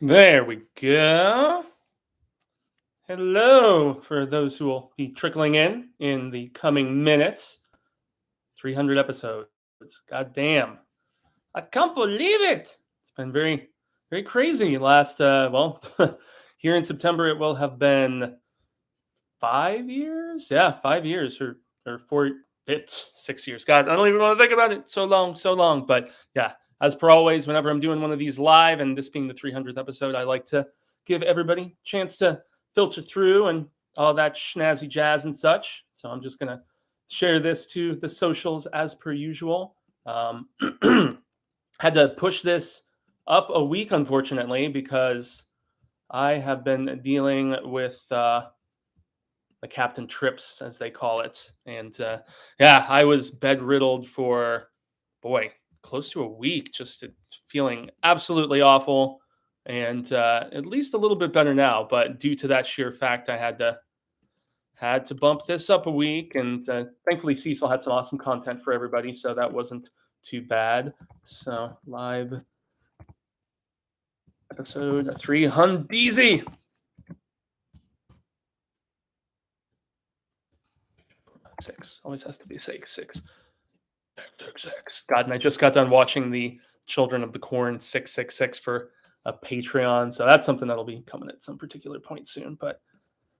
There we go. Hello, for those who will be trickling in the coming minutes. 300 episodes. God damn. I can't believe it. It's been very, very crazy. Here in September, it will have been 5 years. Yeah, 5 years or four, it's 6 years. God, I don't even want to think about it. So long, so long. But yeah, as per always, whenever I'm doing one of these live, and this being the 300th episode, I like to give everybody a chance to filter through and all that snazzy jazz and such. So I'm just gonna share this to the socials as per usual. Had to push this up a week, unfortunately, because I have been dealing with the captain trips, as they call it. And yeah, I was bedriddled for, boy, close to a week, just feeling absolutely awful. And at least a little bit better now. But due to that sheer fact, I had to bump this up a week. And thankfully, Cecil had some awesome content for everybody, so that wasn't too bad. So live episode 300 easy. Six always has to be six. God, and I just got done watching the Children of the Corn 666 for a Patreon, so that's something that'll be coming at some particular point soon. But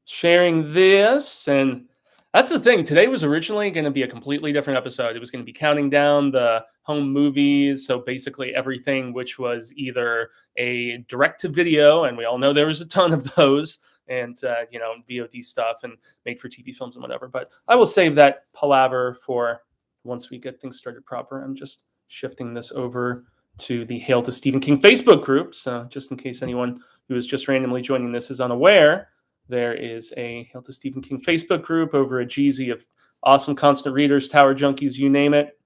sharing this, and that's the thing. Today was originally going to be a completely different episode. It was going to be counting down the home movies, so basically everything which was either a direct-to-video, and we all know there was a ton of those, and VOD stuff and made-for-TV films and whatever. But I will save that palaver for once we get things started proper. I'm just shifting this over to the Hail to Stephen King Facebook group. So just in case anyone who is just randomly joining this is unaware, there is a Hail to Stephen King Facebook group over a GZ of awesome constant readers, tower junkies, you name it.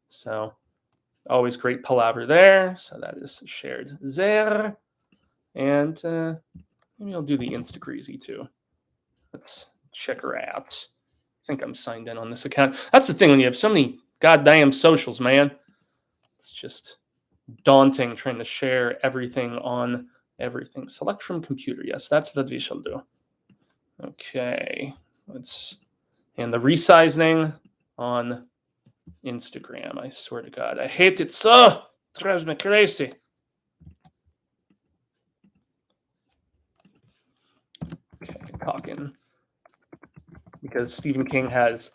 So always great palaver there. So that is shared there. And maybe I'll do the Instacrazy too. Let's check her out. I think I'm signed in on this account. That's the thing when you have so many goddamn socials, man. It's just daunting trying to share everything on everything. Select from computer. Yes, that's what we shall do. Okay. And the resizing on Instagram. I swear to God, I hate it so. It drives me crazy. Okay, talking. Because Stephen King has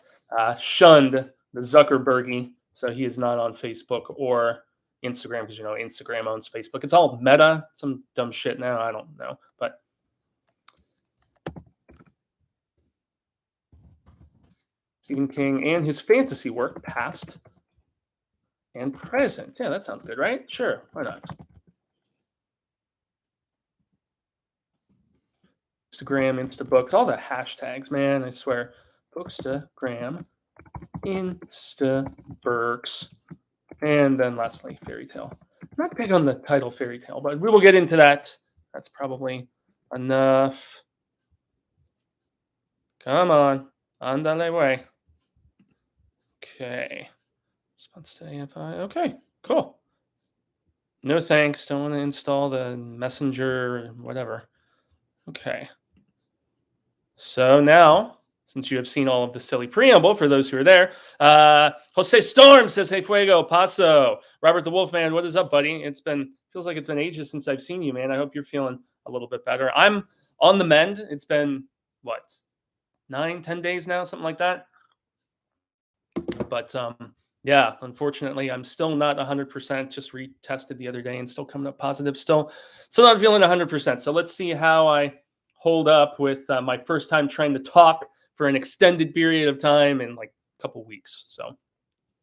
shunned the Zuckerbergy, so he is not on Facebook or Instagram, because Instagram owns Facebook. It's all Meta, some dumb shit now. I don't know, but Stephen King and his fantasy work, past and present. Yeah, that sounds good, right? Sure, why not? Instagram, Instabooks, all the hashtags, man. I swear. Bookstagram, Instaburks, and then lastly, fairy tale. I'm not big on the title fairy tale, but we will get into that. That's probably enough. Come on. Andale way. Okay. Response to AFI. Okay, cool. No thanks. Don't want to install the messenger, whatever. Okay. So now, since you have seen all of the silly preamble, for those who are there, Jose Storm says, "Hey, Fuego, Paso." Robert the Wolfman, what is up, buddy? Feels like it's been ages since I've seen you, man. I hope you're feeling a little bit better. I'm on the mend. It's been, 9-10 days now, something like that. But yeah, unfortunately, I'm still not 100%. Just retested the other day and still coming up positive. Still not feeling 100%. So let's see how I hold up with my first time trying to talk for an extended period of time in like a couple weeks. So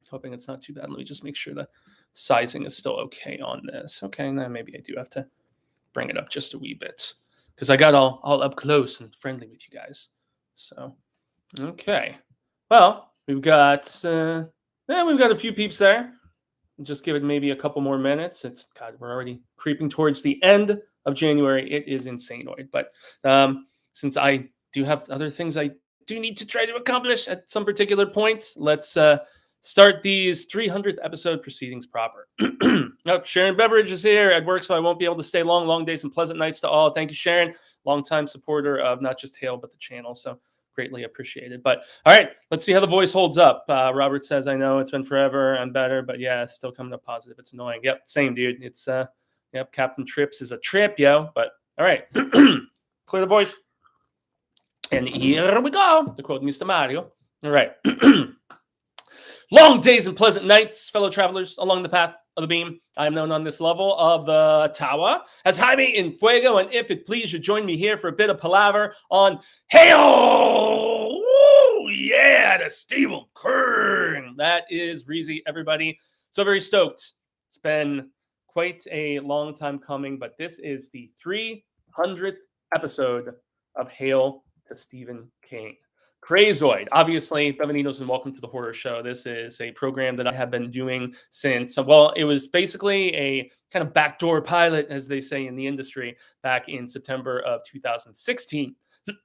hoping it's not too bad. Let me just make sure the sizing is still okay on this. Okay, and then maybe I do have to bring it up just a wee bit because I got all up close and friendly with you guys. So, okay. Well, we've got a few peeps there. Just give it maybe a couple more minutes. We're already creeping towards the end of January. It is insanoid. But since I do have other things I do need to try to accomplish at some particular point, let's start these 300th episode proceedings proper. Sharon Beveridge is here at work, so I won't be able to stay long. Long days and pleasant nights to all. Thank you, Sharon. Longtime supporter of not just Hale, but the channel. So greatly appreciated. But all right, let's see how the voice holds up. Robert says, I know it's been forever. I'm better, but yeah, still coming up positive. It's annoying. Yep, same, dude. It's, yep, Captain Trips is a trip, yo. But all right, clear the voice. And here we go, to quote Mr. Mario. All right. Long days and pleasant nights, fellow travelers along the path of the beam. I am known on this level of the tower as Jaime in Fuego, and if it please you, join me here for a bit of palaver on Hail! Woo! Yeah, the Stephen King. That is Reezy, everybody. So very stoked. It's been quite a long time coming, but this is the 300th episode of Hail to Stephen King. Crazoid, obviously, Bevaninos, and welcome to the Horror Show. This is a program that I have been doing since, well, it was basically a kind of backdoor pilot, as they say in the industry, back in September of 2016.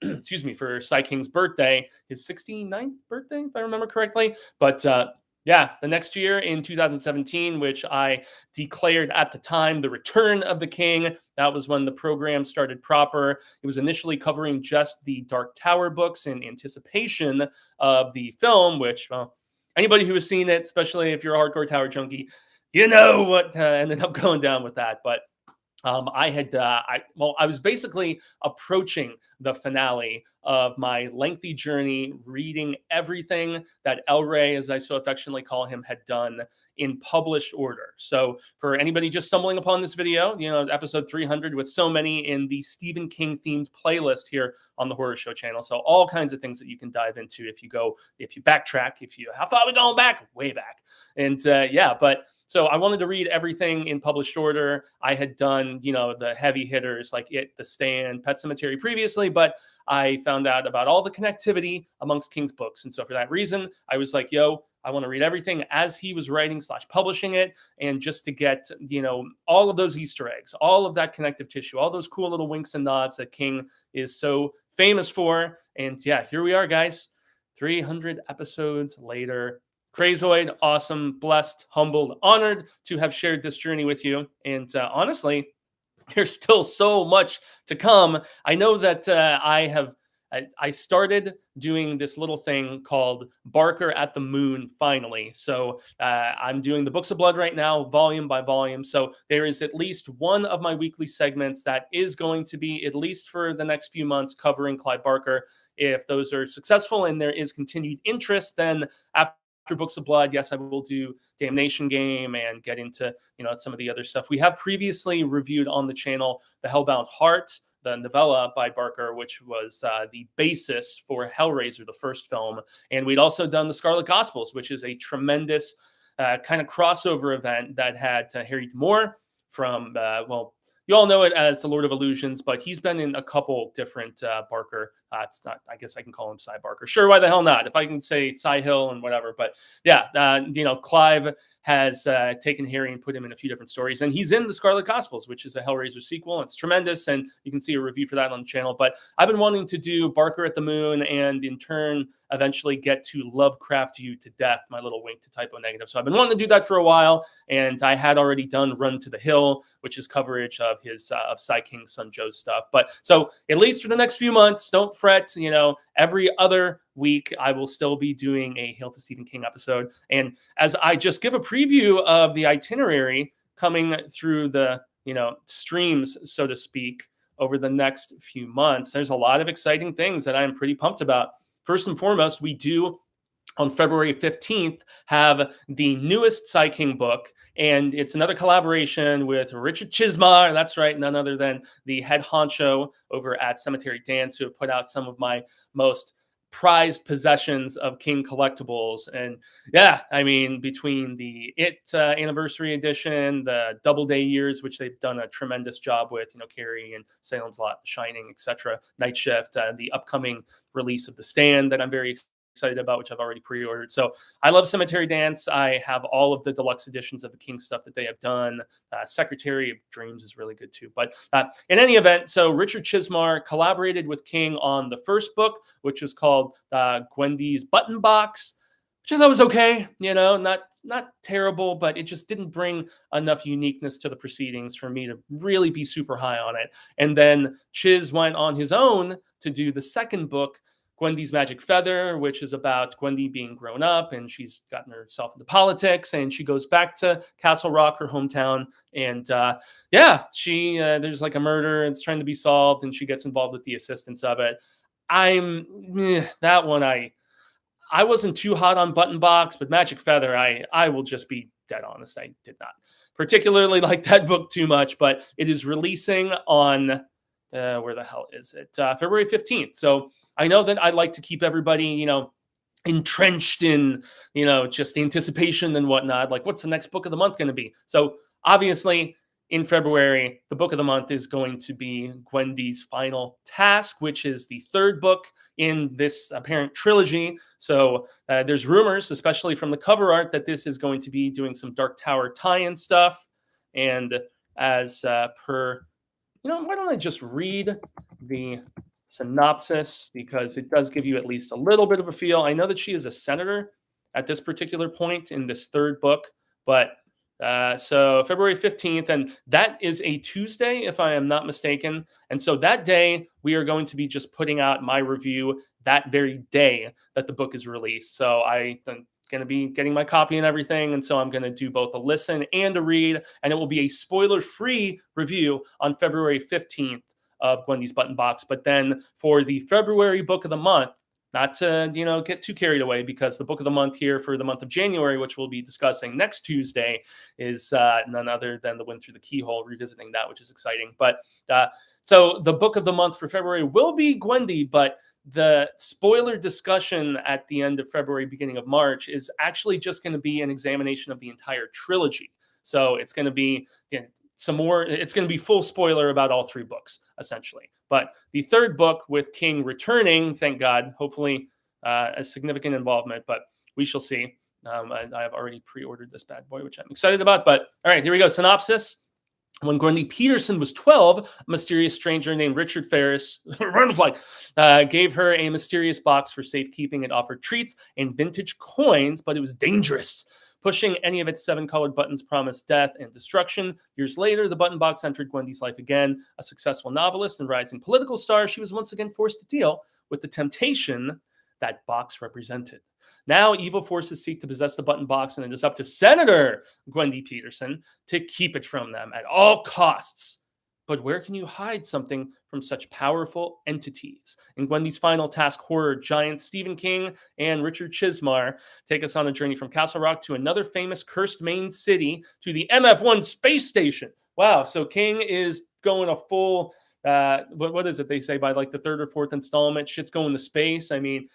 Excuse me, for Sai King's birthday, his 69th birthday, if I remember correctly. But yeah, the next year in 2017, which I declared at the time the return of the king. That was when the program started proper. It was initially covering just the Dark Tower books in anticipation of the film, which, well, anybody who has seen it, especially if you're a hardcore Tower junkie, you know what ended up going down with that. But I was basically approaching the finale of my lengthy journey, reading everything that El Rey, as I so affectionately call him, had done in published order. So for anybody just stumbling upon this video, you know, episode 300 with so many in the Stephen King themed playlist here on the Horror Show channel. So all kinds of things that you can dive into if you backtrack, how far are we going back? Way back. And yeah, but so I wanted to read everything in published order. I had done, you know, the heavy hitters like It, The Stand, Pet Sematary previously, but I found out about all the connectivity amongst King's books. And so for that reason, I was like, yo, I want to read everything as he was writing / publishing it. And just to get, you know, all of those Easter eggs, all of that connective tissue, all those cool little winks and nods that King is so famous for. And yeah, here we are, guys, 300 episodes later. Crazoid, awesome, blessed, humbled, honored to have shared this journey with you. And honestly, there's still so much to come. I know that I started doing this little thing called Barker at the Moon finally. So I'm doing the Books of Blood right now, volume by volume. So there is at least one of my weekly segments that is going to be, at least for the next few months, covering Clive Barker. If those are successful and there is continued interest, then after Books of Blood, yes, I will do Damnation Game and get into, you know, some of the other stuff. We have previously reviewed on the channel The Hellbound Heart, the novella by Barker, which was the basis for Hellraiser, the first film. And we'd also done The Scarlet Gospels, which is a tremendous kind of crossover event that had Harry D'Amour from, well, you all know it as the Lord of Illusions, but he's been in a couple different Barker. It's not, I guess I can call him Cy Barker. Sure, why the hell not? If I can say Cy Hill and whatever. But yeah, you know, Clive has taken Harry and put him in a few different stories. And he's in The Scarlet Gospels, which is a Hellraiser sequel. It's tremendous, and you can see a review for that on the channel. But I've been wanting to do Barker at the Moon and in turn eventually get to Lovecraft You to Death, my little wink to Typo Negative. So I've been wanting to do that for a while, and I had already done Run to the Hill, which is coverage of his of Sai King's son Joe's stuff. But so at least for the next few months, don't fret, you know, every other week I will still be doing a Hail to Stephen King episode. And as I just give a preview of the itinerary coming through the, you know, streams, so to speak, over the next few months, there's a lot of exciting things that I'm pretty pumped about. First and foremost, we do on February 15th have the newest Sai King book, and it's another collaboration with Richard Chismar. That's right, none other than the head honcho over at Cemetery Dance, who have put out some of my most prized possessions of King collectibles. And yeah, I mean, between the anniversary edition, the Doubleday years, which they've done a tremendous job with, you know, Carrie and Salem's Lot, Shining, etc., Night Shift, the upcoming release of The Stand that I'm very excited about, which I've already pre-ordered. So I love Cemetery Dance. I have all of the deluxe editions of the King stuff that they have done. Secretary of Dreams is really good too. But in any event, so Richard Chismar collaborated with King on the first book, which was called Gwendy's Button Box, which I thought was okay, not terrible, but it just didn't bring enough uniqueness to the proceedings for me to really be super high on it. And then Chiz went on his own to do the second book, Gwendy's Magic Feather, which is about Gwendy being grown up and she's gotten herself into politics and she goes back to Castle Rock, her hometown. And she there's like a murder and it's trying to be solved and she gets involved with the assistance of it. That one I wasn't too hot on Button Box, but Magic Feather, I will just be dead honest. I did not particularly like that book too much, but it is releasing on, where the hell is it? February 15th. So I know that I like to keep everybody, entrenched in, just anticipation and whatnot. Like, what's the next book of the month going to be? So obviously, in February, the book of the month is going to be Gwendy's Final Task, which is the third book in this apparent trilogy. So there's rumors, especially from the cover art, that this is going to be doing some Dark Tower tie-in stuff. And as per, why don't I just read the synopsis, because it does give you at least a little bit of a feel. I know that she is a senator at this particular point in this third book, but so February 15th, and that is a Tuesday, if I am not mistaken. And so that day, we are going to be just putting out my review that very day that the book is released. So I'm going to be getting my copy and everything. And so I'm going to do both a listen and a read, and it will be a spoiler-free review on February 15th of Gwendy's Button Box. But then for the February book of the month, not to, get too carried away, because the book of the month here for the month of January, which we'll be discussing next Tuesday, is none other than The Wind Through the Keyhole, revisiting that, which is exciting. But so the book of the month for February will be Gwendy, but the spoiler discussion at the end of February, beginning of March, is actually just going to be an examination of the entire trilogy. So it's going to be some more, it's going to be full spoiler about all three books, essentially. But the third book, with King returning, thank God, hopefully a significant involvement, but we shall see. I have already pre-ordered this bad boy, which I'm excited about. But all right, here we go. Synopsis. When Gwendy Peterson was 12, a mysterious stranger named Richard Ferris gave her a mysterious box for safekeeping. It offered treats and vintage coins, but it was dangerous. Pushing any of its 7 colored buttons promised death and destruction. Years later, the button box entered Gwendy's life again. A successful novelist and rising political star, she was once again forced to deal with the temptation that box represented. Now, evil forces seek to possess the button box, and it is up to Senator Gwendy Peterson to keep it from them at all costs. But where can you hide something from such powerful entities? In Gwendy's Final Task horror, giants Stephen King and Richard Chizmar take us on a journey from Castle Rock to another famous cursed main city, to the MF1 space station. Wow, so King is going a full, what is it they say, by like the third or fourth installment, shit's going to space. I mean,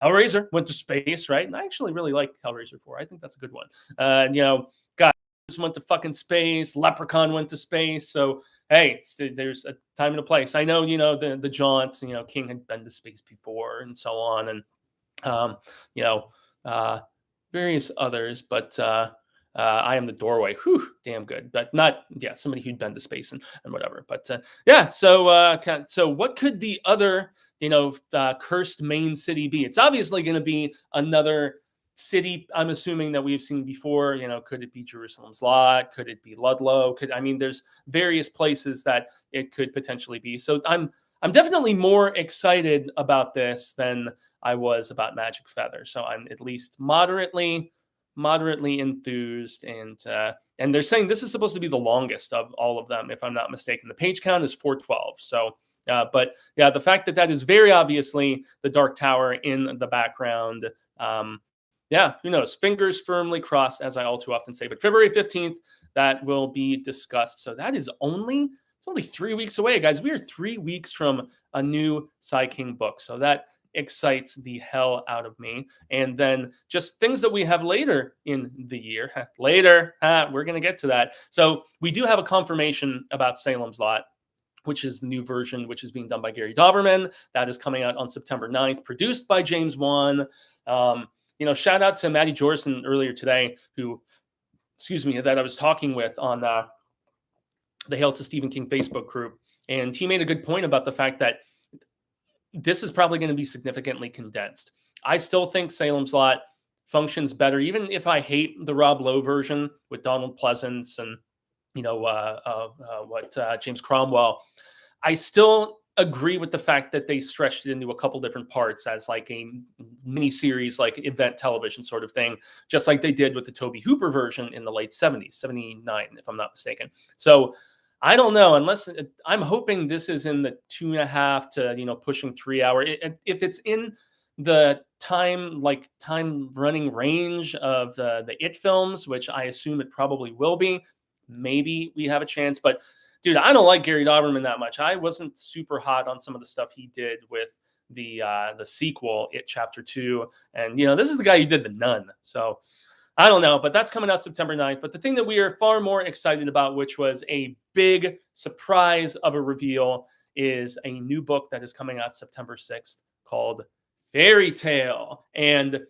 Hellraiser went to space, right? And I actually really like Hellraiser 4. I think that's a good one. God went to fucking space. Leprechaun went to space. So, hey, there's a time and a place. I know, the jaunts, King had been to space before and so on. And, various others, but I Am the Doorway. Whew, damn good. But not, somebody who'd been to space and whatever. But so what could the other, cursed main city be? It's obviously going to be another city, I'm assuming, that we've seen before. Could it be Jerusalem's Lot? Could it be Ludlow? There's various places that it could potentially be. So I'm definitely more excited about this than I was about Magic Feather. So I'm at least moderately enthused, and they're saying this is supposed to be the longest of all of them, if I'm not mistaken. The page count is 412. So but yeah, the fact that is very obviously the Dark Tower in the background. Who knows? Fingers firmly crossed, as I all too often say. But February 15th, that will be discussed. So that is only 3 weeks away, guys. We are 3 weeks from a new Sai King book. So that excites the hell out of me. And then just things that we have later in the year. We're going to get to that. So we do have a confirmation about Salem's Lot, which is the new version, which is being done by Gary Dauberman. That is coming out on September 9th, produced by James Wan. Shout out to Maddie Jorson earlier today, that I was talking with on the Hail to Stephen King Facebook group. And he made a good point about the fact that this is probably going to be significantly condensed. I still think Salem's Lot functions better, even if I hate the Rob Lowe version with Donald Pleasance and James Cromwell. I still agree with the fact that they stretched it into a couple different parts as like a mini series, like event television sort of thing, just like they did with the Toby Hooper version in the late 70s, 79, if I'm not mistaken. So I don't know, unless I'm hoping this is in the 2.5 to, pushing 3 hour. If it's in the time running range of the It films, which I assume it probably will be, maybe we have a chance. But dude, I don't like Gary Dauberman that much. I wasn't super hot on some of the stuff he did with the sequel, It Chapter 2. And, this is the guy who did The Nun. So I don't know, but that's coming out September 9th. But the thing that we are far more excited about, which was a big surprise of a reveal, is a new book that is coming out September 6th called Fairy Tale. And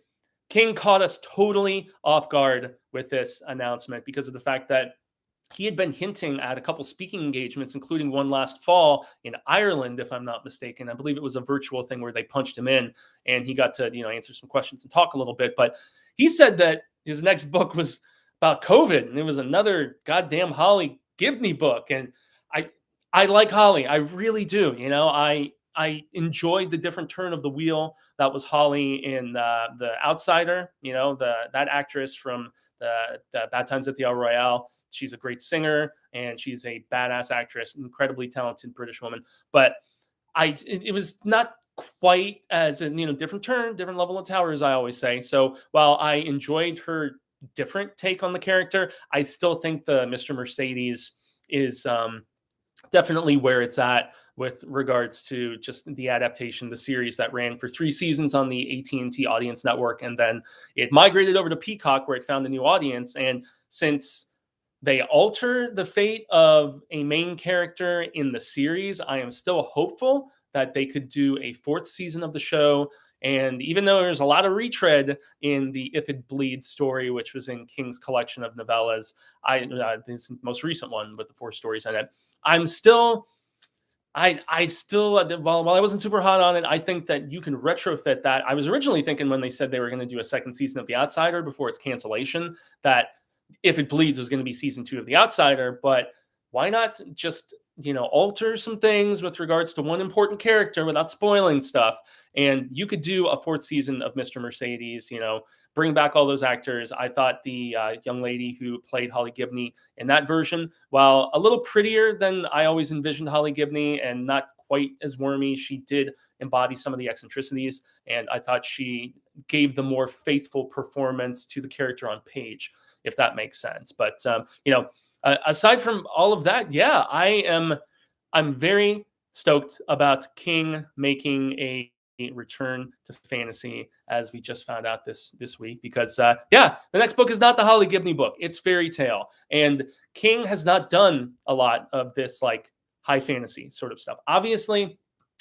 King caught us totally off guard with this announcement because of the fact that he had been hinting at a couple speaking engagements, including one last fall in Ireland, if I'm not mistaken. I believe it was a virtual thing where they punched him in and he got to, answer some questions and talk a little bit. But he said that his next book was about COVID, and it was another goddamn Holly Gibney book. And I like Holly. I really do. I enjoyed the different turn of the wheel that was Holly in The Outsider, that actress from the Bad Times at the El Royale. She's a great singer and she's a badass actress, incredibly talented British woman. But it was not quite as a different turn, different level of tower, as I always say. So while I enjoyed her different take on the character, I still think the Mr. Mercedes is definitely where it's at with regards to just the adaptation, the series that ran for 3 seasons on the AT&T Audience Network, and then it migrated over to Peacock where it found a new audience. And since they alter the fate of a main character in the series, I am still hopeful that they could do a 4th season of the show. And even though there's a lot of retread in the If It Bleeds story, which was in King's collection of novellas, this most recent one with the 4 stories in it, I'm still, while I wasn't super hot on it, I think that you can retrofit that. I was originally thinking when they said they were going to do a 2nd season of The Outsider before its cancellation, that If It Bleeds was going to be season 2 of The Outsider, but why not just, alter some things with regards to one important character without spoiling stuff? And you could do a 4th season of Mr. Mercedes, bring back all those actors. I thought the young lady who played Holly Gibney in that version, while a little prettier than I always envisioned Holly Gibney and not quite as wormy, she did embody some of the eccentricities. And I thought she gave the more faithful performance to the character on page, if that makes sense. But, aside from all of that, yeah, I'm very stoked about King making a return to fantasy, as we just found out this week, because the next book is not the Holly Gibney book, it's Fairy Tale. And King has not done a lot of this like high fantasy sort of stuff. Obviously,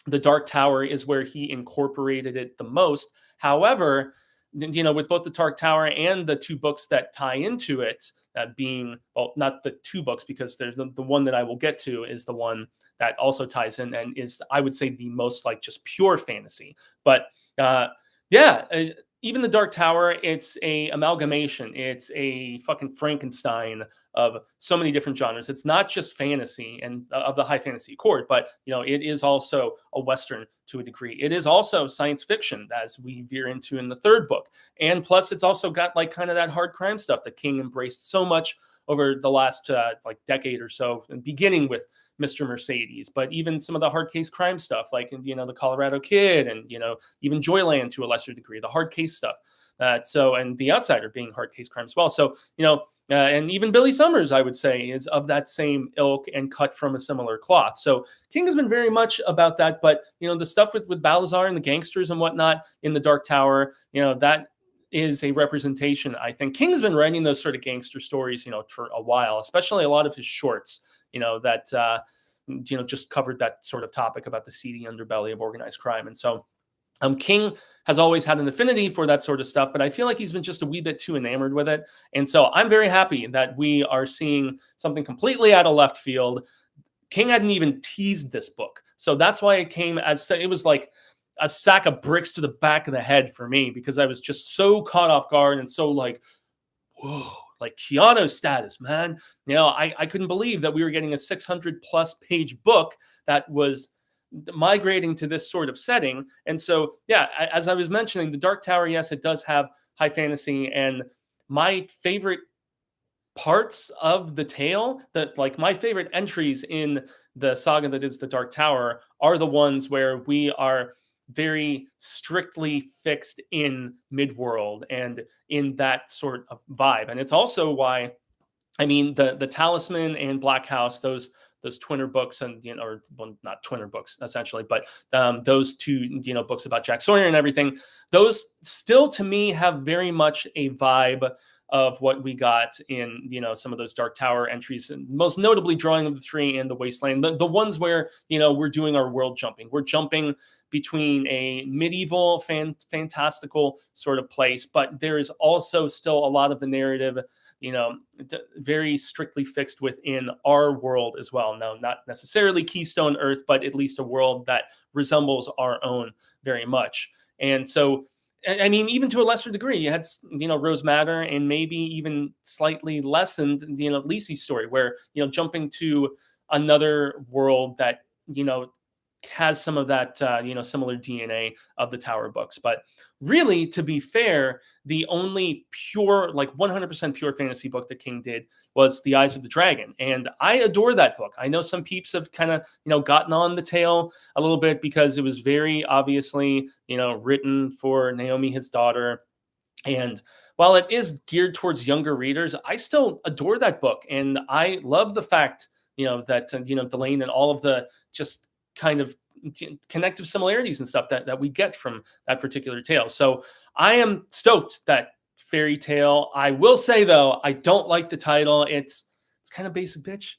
The Dark Tower is where he incorporated it the most. However, with both The Dark Tower and the 2 books that tie into it, being, well, not the 2 books, because there's the one that I will get to is the one that also ties in and is, I would say, the most like just pure fantasy. But even The Dark Tower, it's a amalgamation. It's a fucking Frankenstein of so many different genres. It's not just fantasy and of the high fantasy accord, but it is also a Western to a degree. It is also science fiction, as we veer into in the 3rd book. And plus, it's also got like kind of that hard crime stuff that King embraced so much over the last decade or so, beginning with Mr. Mercedes, but even some of the hard case crime stuff, like the Colorado Kid, and even Joyland to a lesser degree, the hard case stuff. And The Outsider being hard case crime as well. So and even Billy Summers, I would say, is of that same ilk and cut from a similar cloth. So King has been very much about that. But the stuff with Balazar and the gangsters and whatnot in The Dark Tower, that is a representation. I think King has been writing those sort of gangster stories, for a while, especially a lot of his shorts. That just covered that sort of topic about the seedy underbelly of organized crime. And so King has always had an affinity for that sort of stuff, but I feel like he's been just a wee bit too enamored with it. And so I'm very happy that we are seeing something completely out of left field. King hadn't even teased this book. So that's why it came as, it was like, a sack of bricks to the back of the head for me, because I was just so caught off guard and so like, whoa, like Keanu status, man. I couldn't believe that we were getting a 600 plus page book that was migrating to this sort of setting. And so, yeah, as I was mentioning, the Dark Tower, yes, it does have high fantasy, and my favorite parts of the tale, that like my favorite entries in the saga that is the Dark Tower, are the ones where we are very strictly fixed in midworld and in that sort of vibe. And it's also why, I mean, the Talisman and Black House, those Twinner books, and or well, not Twinner books essentially, but those two books about Jack Sawyer and everything, those still to me have very much a vibe of what we got in some of those Dark Tower entries, and most notably Drawing of the Three and the Wasteland, the ones where we're doing our world jumping. We're jumping between a medieval fantastical sort of place, but there is also still a lot of the narrative very strictly fixed within our world as well. Now, not necessarily Keystone Earth, but at least a world that resembles our own very much. And so, I mean, even to a lesser degree, you had, Rose Madder, and maybe even slightly lessened, Lisi's story, where, jumping to another world that, has some of that, similar DNA of the Tower books. But really, to be fair, the only pure, like 100% pure fantasy book that King did was The Eyes of the Dragon. And I adore that book. I know some peeps have kind of, gotten on the tail a little bit, because it was very obviously, written for Naomi, his daughter. And while it is geared towards younger readers, I still adore that book. And I love the fact, that, Delane and all of the just kind of connective similarities and stuff that we get from that particular tale. So I am stoked that Fairy Tale. I will say though, I don't like the title. It's kind of basic bitch,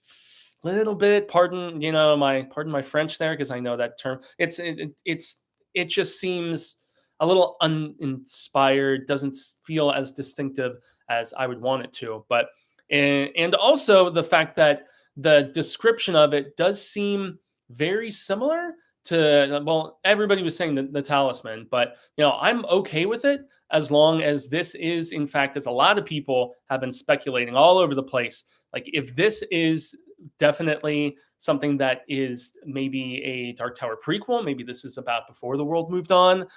little bit. Pardon my French there, because I know that term. It just seems a little uninspired. Doesn't feel as distinctive as I would want it to. But and also the fact that the description of it does seem very similar to, well, everybody was saying the Talisman, but I'm okay with it as long as this is, in fact, as a lot of people have been speculating all over the place, like if this is definitely something that is maybe a Dark Tower prequel, maybe this is about before the world moved on.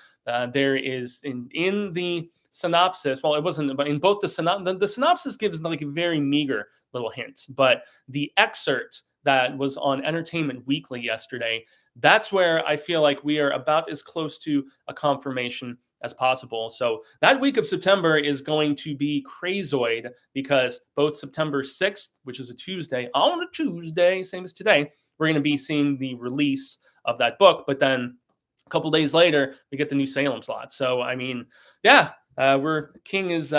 There is in the synopsis, well, it wasn't, but in both the synopsis gives like a very meager little hint, but the excerpt that was on Entertainment Weekly yesterday, that's where I feel like we are about as close to a confirmation as possible. So that week of September is going to be crazoid, because both September 6th, which is a Tuesday, on a Tuesday, same as today, we're going to be seeing the release of that book. But then a couple days later, we get the new Salem slot. So, I mean, yeah, King is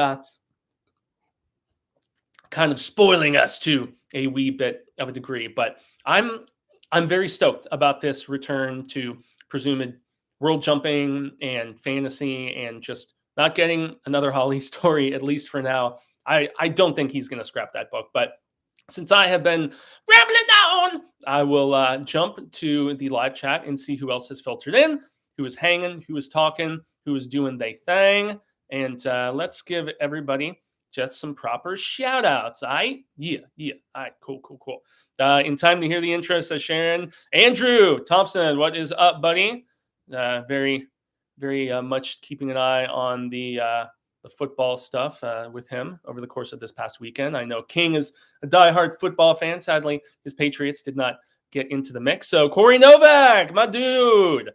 kind of spoiling us to a wee bit of a degree, but I'm very stoked about this return to presumed world jumping and fantasy, and just not getting another Holly story, at least for now. I don't think he's going to scrap that book, but since I have been rambling on, I will jump to the live chat and see who else has filtered in, who is hanging, who is talking, who is doing their thing, and let's give everybody just some proper shout outs. Yeah. All right, cool. In time to hear the intro, says Sharon. Andrew Thompson, what is up, buddy? Very, very much keeping an eye on the football stuff with him over the course of this past weekend. I know King is a diehard football fan. Sadly, his Patriots did not get into the mix. So Corey Novak, my dude.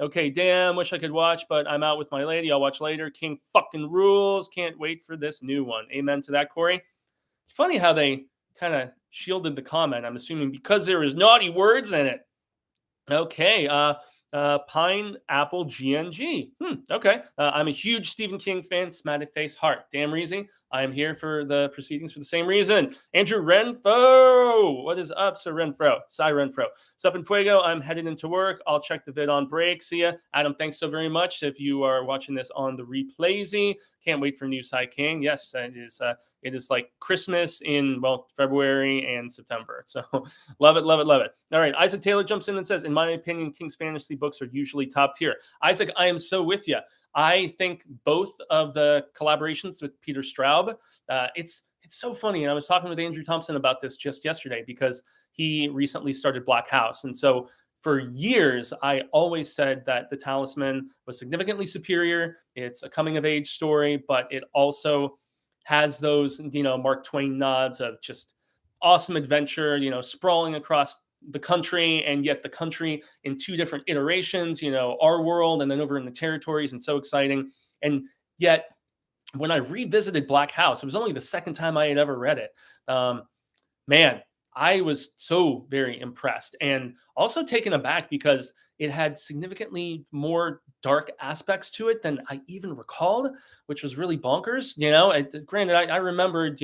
Okay, damn, wish I could watch, but I'm out with my lady. I'll watch later. King fucking rules. Can't wait for this new one. Amen to that, Corey. It's funny how they kind of shielded the comment. I'm assuming because there is naughty words in it. Okay, Pineapple GNG. Okay. I'm a huge Stephen King fan. Smatty face heart. Damn Reezy. I am here for the proceedings for the same reason. Andrew Renfro. What is up, Sir Renfro? Cy Renfro. Sup in Fuego. I'm headed into work. I'll check the vid on break. See ya. Adam, thanks so very much. If you are watching this on the replaysy, can't wait for new Cy King. Yes, it is like Christmas in, well, February and September. So love it. All right. Isaac Taylor jumps in and says, in my opinion, King's fantasy books are usually top tier. Isaac, I am so with you. I think both of the collaborations with Peter Straub, it's so funny. And I was talking with Andrew Thompson about this just yesterday because he recently started Black House. And so for years, I always said that The Talisman was significantly superior. It's a coming of age story, but it also has those, Mark Twain nods of just awesome adventure, sprawling across the country, and yet the country in two different iterations, our world and then over in the territories, and so exciting. And yet when I revisited Black House, it was only the second time I had ever read it. Man, I was so very impressed and also taken aback because it had significantly more dark aspects to it than I even recalled, which was really bonkers. Granted, I remembered,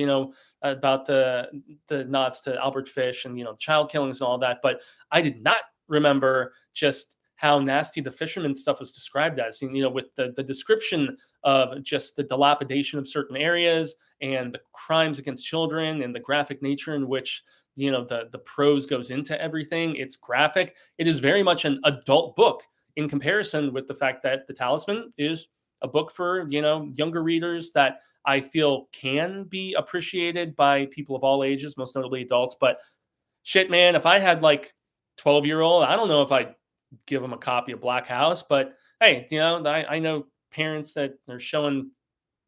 about the nods to Albert Fish and, child killings and all that, but I did not remember just how nasty the fisherman stuff was described as, with the description of just the dilapidation of certain areas and the crimes against children and the graphic nature in which the prose goes into everything. It's graphic. It is very much an adult book in comparison with the fact that The Talisman is a book for, younger readers that I feel can be appreciated by people of all ages, most notably adults. But shit, man, if I had like 12-year-old, I don't know if I'd give them a copy of Black House, but hey, I know parents that are showing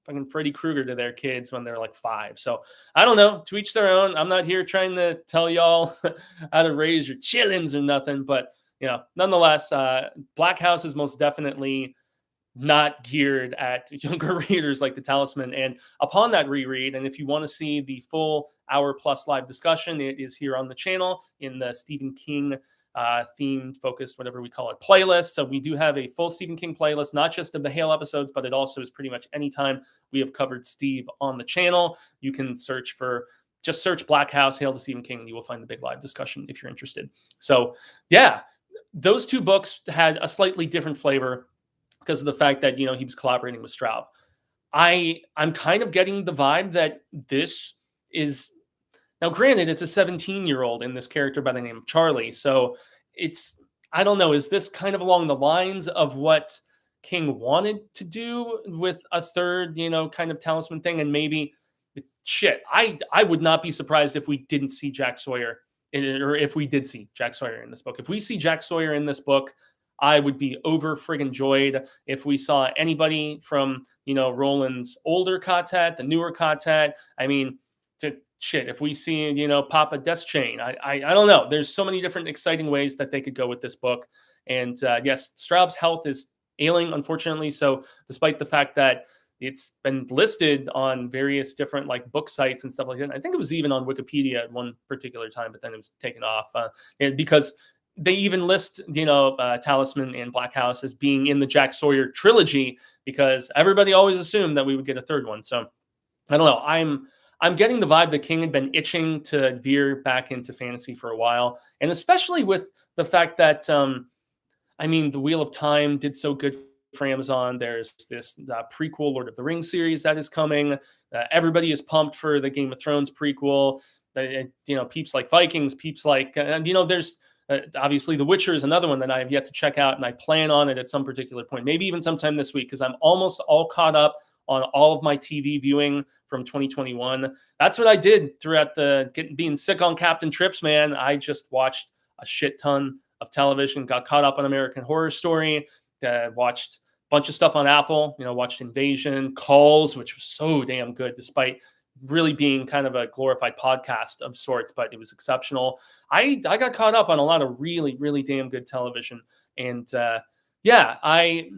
fucking Freddy Krueger to their kids when they're like 5. So I don't know, to each their own. I'm not here trying to tell y'all how to raise your chillins or nothing, but nonetheless, Black House is most definitely not geared at younger readers like The Talisman. And upon that reread, and if you want to see the full hour-plus live discussion, it is here on the channel in the Stephen King themed, focused, whatever we call it, playlist. So we do have a full Stephen King playlist, not just of the Hale episodes, but it also is pretty much anytime we have covered Steve on the channel. You can search Black House, Hail to Stephen King, and you will find the big live discussion if you're interested. So yeah, those two books had a slightly different flavor because of the fact that, he was collaborating with Straub. I'm kind of getting the vibe that this is, now granted, it's a 17-year-old in this character by the name of Charlie. So I don't know, is this kind of along the lines of what King wanted to do with a third, kind of Talisman thing? And maybe I would not be surprised if we didn't see Jack Sawyer or if we did see Jack Sawyer in this book. If we see Jack Sawyer in this book, I would be over friggin' joyed. If we saw anybody from, Roland's older Ka-Tet, the newer Ka-Tet, I mean, if we see, Papa Deschain, I don't know. There's so many different exciting ways that they could go with this book. And yes, Straub's health is ailing, unfortunately. So despite the fact that it's been listed on various different book sites and stuff like that, I think it was even on Wikipedia at one particular time, but then it was taken off because they even list, Talisman and Black House as being in the Jack Sawyer trilogy because everybody always assumed that we would get a third one. So I don't know. I'm getting the vibe that King had been itching to veer back into fantasy for a while. And especially with the fact that, the Wheel of Time did so good for Amazon. There's this prequel Lord of the Rings series that is coming. Everybody is pumped for the Game of Thrones prequel. Peeps like Vikings, peeps like, there's obviously The Witcher is another one that I have yet to check out. And I plan on it at some particular point, maybe even sometime this week, because I'm almost all caught up on all of my TV viewing from 2021. That's what I did throughout being sick on Captain Trips, man. I just watched a shit ton of television, got caught up on American Horror Story, watched a bunch of stuff on Apple, watched Invasion, Calls, which was so damn good, despite really being kind of a glorified podcast of sorts, but it was exceptional. I got caught up on a lot of really, really damn good television. And I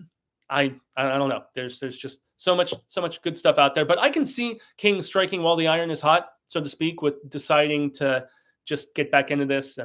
don't know. There's just so much good stuff out there. But I can see King striking while the iron is hot, so to speak, with deciding to just get back into this.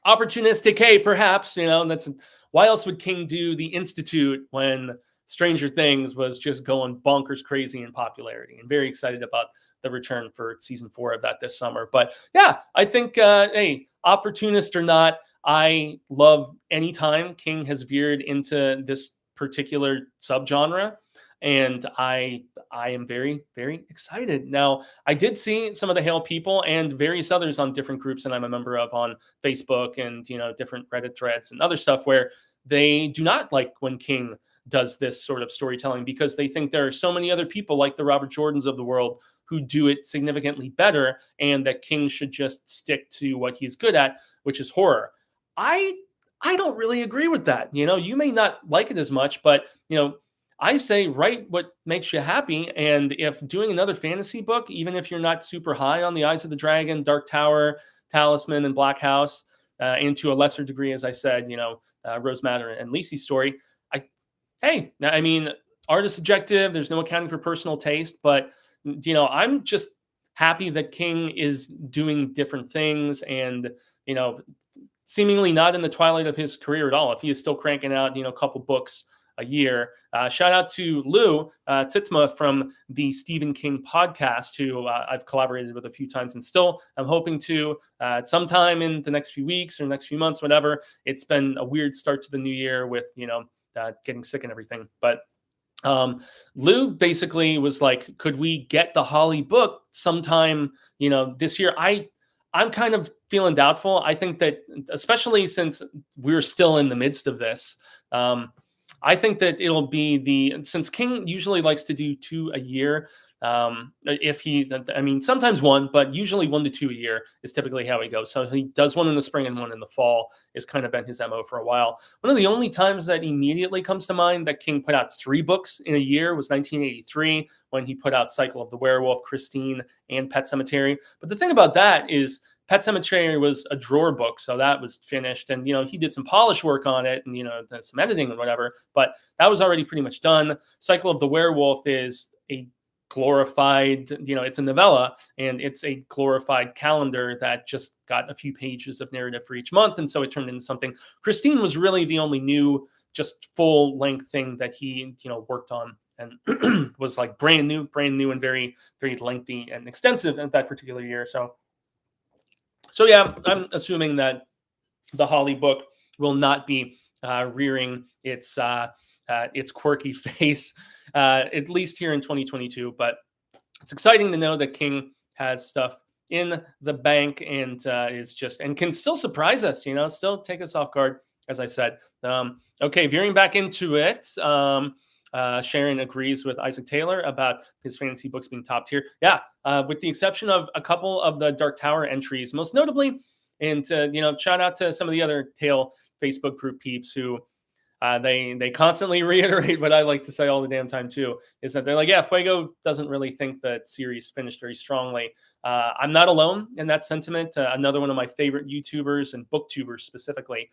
Opportunistic, hey, perhaps, that's why else would King do The Institute when Stranger Things was just going bonkers crazy in popularity? And very excited about the return for season 4 of that this summer. But yeah, I think, hey, opportunist or not, I love any time King has veered into this particular subgenre, and I am very, very excited. Now, I did see some of the Hale people and various others on different groups that I'm a member of on Facebook and different Reddit threads and other stuff where they do not like when King does this sort of storytelling because they think there are so many other people like the Robert Jordans of the world who do it significantly better, and that King should just stick to what he's good at, which is horror. I don't really agree with that. You may not like it as much, but I say write what makes you happy. And if doing another fantasy book, even if you're not super high on the Eyes of the Dragon, Dark Tower, Talisman, and Black House, and to a lesser degree, as I said, Rose Madder and Lacey's story, I mean, art is subjective. There's no accounting for personal taste, but I'm just happy that King is doing different things and seemingly not in the twilight of his career at all. If he is still cranking out a couple books a year. Shout out to Lou Titsma from the Stephen King podcast, who I've collaborated with a few times, and still I'm hoping to sometime in the next few weeks or next few months, whatever. It's been a weird start to the new year with getting sick and everything, but Lou basically was like, could we get the Holly book sometime this year? I'm kind of feeling doubtful. I think that, especially since we're still in the midst of this, I think that it'll be since King usually likes to do 2 a year. Sometimes 1, but usually 1 to 2 a year is typically how he goes. So he does 1 in the spring and 1 in the fall is kind of been his MO for a while. One of the only times that immediately comes to mind that King put out 3 books in a year was 1983, when he put out Cycle of the Werewolf, Christine, and Pet Sematary. But the thing about that is Pet Sematary was a drawer book, so that was finished, and he did some polish work on it, and some editing and whatever, but that was already pretty much done. Cycle of the Werewolf is a glorified, it's a novella, and it's a glorified calendar that just got a few pages of narrative for each month, and so it turned into something. Christine was really the only new, just full length thing that he worked on, and was like brand new, and very, very lengthy and extensive at that particular year. So yeah, I'm assuming that the Holly book will not be rearing its quirky face, at least here in 2022. But it's exciting to know that King has stuff in the bank and can still surprise us. Still take us off guard, as I said. Okay, veering back into it. Sharon agrees with Isaac Taylor about his fantasy books being top tier. Yeah, with the exception of a couple of the Dark Tower entries, most notably. And shout out to some of the other Tale Facebook group peeps who they constantly reiterate what I like to say all the damn time too, is that they're like, yeah, Fuego doesn't really think that series finished very strongly. I'm not alone in that sentiment. Another one of my favorite YouTubers and booktubers specifically,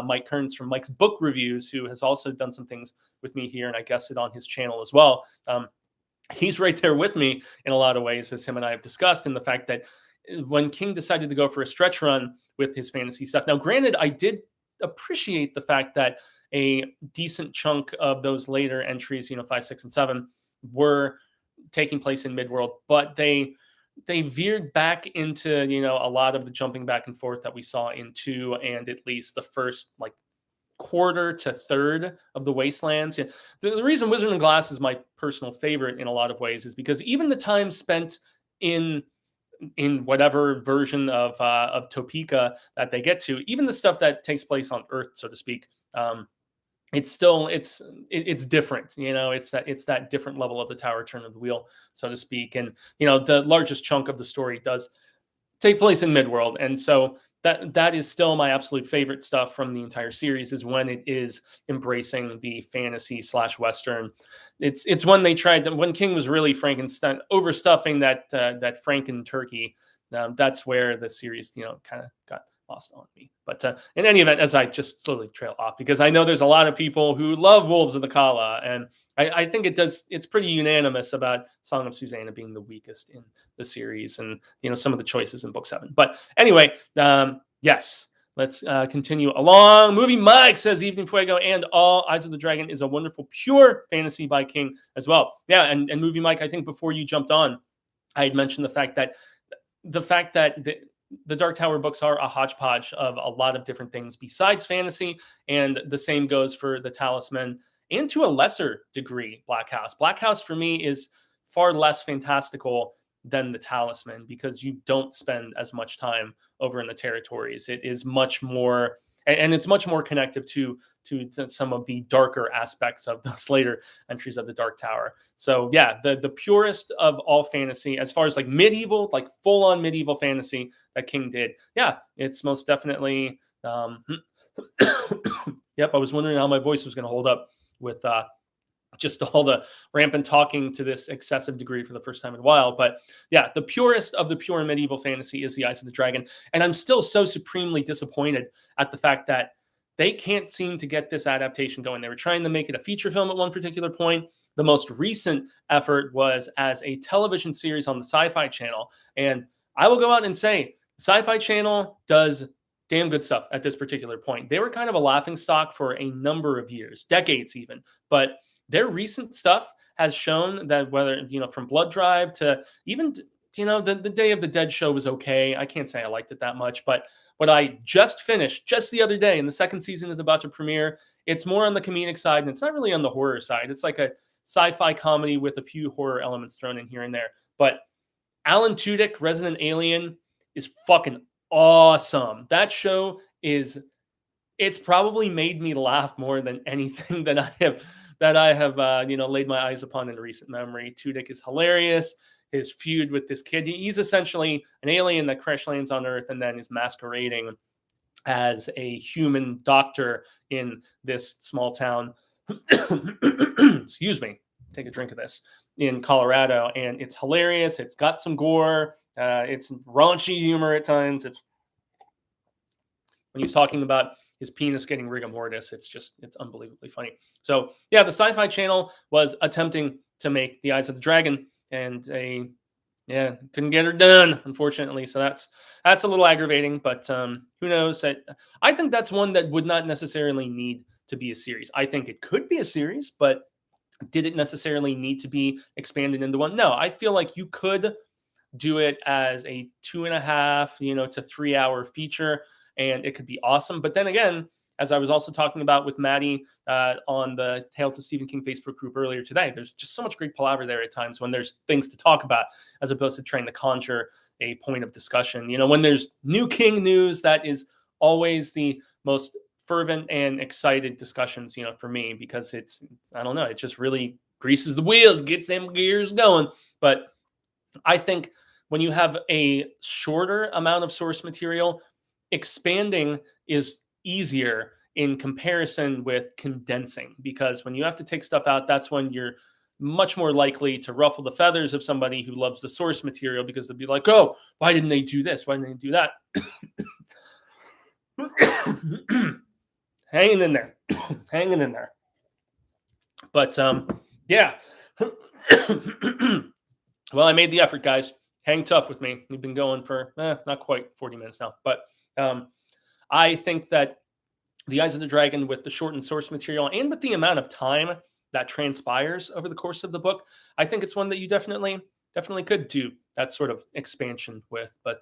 Mike Kearns from Mike's Book Reviews, who has also done some things with me here, and I guessed it on his channel as well. He's right there with me in a lot of ways, as him and I have discussed, in the fact that when King decided to go for a stretch run with his fantasy stuff. Now, granted, I did appreciate the fact that a decent chunk of those later entries, 5, 6, and 7, were taking place in Midworld, but they veered back into a lot of the jumping back and forth that we saw in 2, and at least the first quarter to third of the Wastelands. Yeah. The reason Wizard and Glass is my personal favorite in a lot of ways is because even the time spent in whatever version of Topeka that they get to, even the stuff that takes place on Earth, so to speak, it's different. It's that different level of the Tower Turn of the Wheel, so to speak. And the largest chunk of the story does take place in Midworld, and so that is still my absolute favorite stuff from the entire series, is when it is embracing the fantasy / Western. It's when they tried when King was really Frankenstein overstuffing that Franken turkey. That's where the series kind of got lost on me. But in any event, as I just slowly trail off, because I know there's a lot of people who love Wolves of the Kala, and I think it's pretty unanimous about Song of Susanna being the weakest in the series, and some of the choices in book 7. But anyway, yes, let's continue along. Movie Mike says Evening Fuego and All Eyes of the Dragon is a wonderful, pure fantasy by King as well. Yeah, and Movie Mike, I think before you jumped on, I had mentioned the fact that the Dark Tower books are a hodgepodge of a lot of different things besides fantasy, and the same goes for the Talisman, and to a lesser degree, Black House. Black House for me is far less fantastical than the Talisman, because you don't spend as much time over in the territories. It is much more and it's much more connective to some of the darker aspects of those later entries of the Dark Tower. So yeah, the purest of all fantasy, as far as like medieval, like full on medieval fantasy that King did. Yeah, it's most definitely. Yep, I was wondering how my voice was going to hold up with just all the rampant talking to this excessive degree for the first time in a while. But yeah, the purest of the pure medieval fantasy is The Eyes of the Dragon. And I'm still so supremely disappointed at the fact that they can't seem to get this adaptation going. They were trying to make it a feature film at one particular point. The most recent effort was as a television series on the Sci-Fi Channel. And I will go out and say, Sci-Fi Channel does damn good stuff at this particular point. They were kind of a laughingstock for a number of years, decades even. But their recent stuff has shown that whether, from Blood Drive to even, the Day of the Dead show was okay. I can't say I liked it that much, but what I just finished just the other day, and the second season is about to premiere, it's more on the comedic side, and it's not really on the horror side. It's like a sci-fi comedy with a few horror elements thrown in here and there. But Alan Tudyk, Resident Alien, is fucking awesome. That show it's probably made me laugh more than anything that I have laid my eyes upon in recent memory. Tudyk is hilarious. His feud with this kid, he's essentially an alien that crash lands on Earth and then is masquerading as a human doctor in this small town. Excuse me. Take a drink of this, in Colorado, and it's hilarious. It's got some gore. It's raunchy humor at times. It's when he's talking about his penis getting rigor mortis, it's unbelievably funny. So yeah, the Sci-Fi Channel was attempting to make The Eyes of the Dragon, and couldn't get her done, unfortunately. So that's a little aggravating, but who knows? I think that's one that would not necessarily need to be a series. I think it could be a series, but did it necessarily need to be expanded into one? No, I feel like you could do it as a 2.5, to 3 hour feature, and it could be awesome. But then again, as I was also talking about with Maddie on the Hail to Stephen King Facebook group earlier today, there's just so much great palaver there at times when there's things to talk about, as opposed to trying to conjure a point of discussion. When there's new King news, that is always the most fervent and excited discussions, for me, because it's I don't know, it just really greases the wheels, gets them gears going. But I think when you have a shorter amount of source material, expanding is easier in comparison with condensing, because when you have to take stuff out, that's when you're much more likely to ruffle the feathers of somebody who loves the source material, because they'll be like, oh, why didn't they do this? Why didn't they do that? Hanging in there. Hanging in there. But yeah. Well, I made the effort, guys. Hang tough with me. We've been going for not quite 40 minutes now. But I think that The Eyes of the Dragon, with the shortened source material and with the amount of time that transpires over the course of the book, I think it's one that you definitely could do that sort of expansion with. But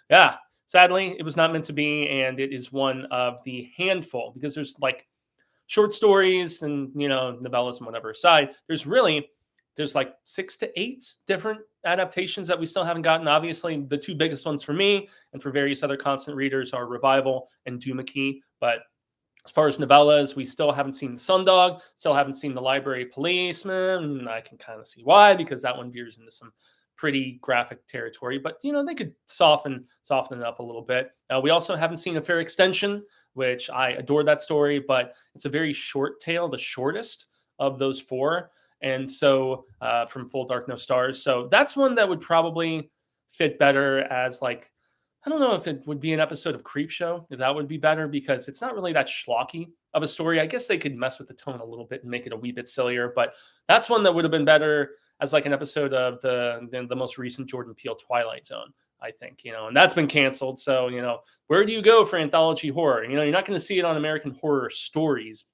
yeah, sadly, it was not meant to be, and it is one of the handful, because there's like short stories and novellas and whatever aside, there's like 6 to 8 different adaptations that we still haven't gotten. Obviously, the two biggest ones for me and for various other constant readers are Revival and Doomickey. But as far as novellas, we still haven't seen The Sundog, still haven't seen The Library Policeman. I can kind of see why, because that one veers into some pretty graphic territory. But, they could soften it up a little bit. We also haven't seen A Fair Extension, which I adore that story, but it's a very short tale, the shortest of those 4. And so from Full Dark No Stars. So that's one that would probably fit better as like, I don't know if it would be an episode of Creepshow, if that would be better, because it's not really that schlocky of a story. I guess they could mess with the tone a little bit and make it a wee bit sillier, but that's one that would have been better as like an episode of the most recent Jordan Peele Twilight Zone, I think, and that's been canceled. So, where do you go for anthology horror? You're not going to see it on American Horror Stories,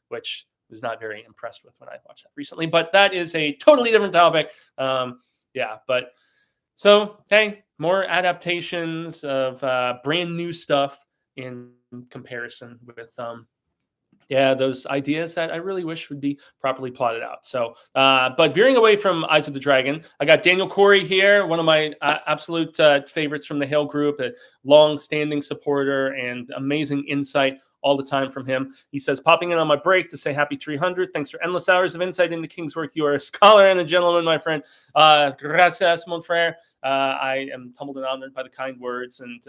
which was not very impressed with when I watched that recently, but that is a totally different topic. Yeah, but so, hey, more adaptations of brand new stuff in comparison with Yeah, those ideas that I really wish would be properly plotted out. So, but veering away from Eyes of the Dragon, I got Daniel Corey here, one of my absolute favorites from the Hale group, a long-standing supporter and amazing insight all the time from him. He says, popping in on my break to say happy 300. Thanks for endless hours of insight into King's work. You are a scholar and a gentleman, my friend. Gracias, mon frere. I am humbled and honored by the kind words, and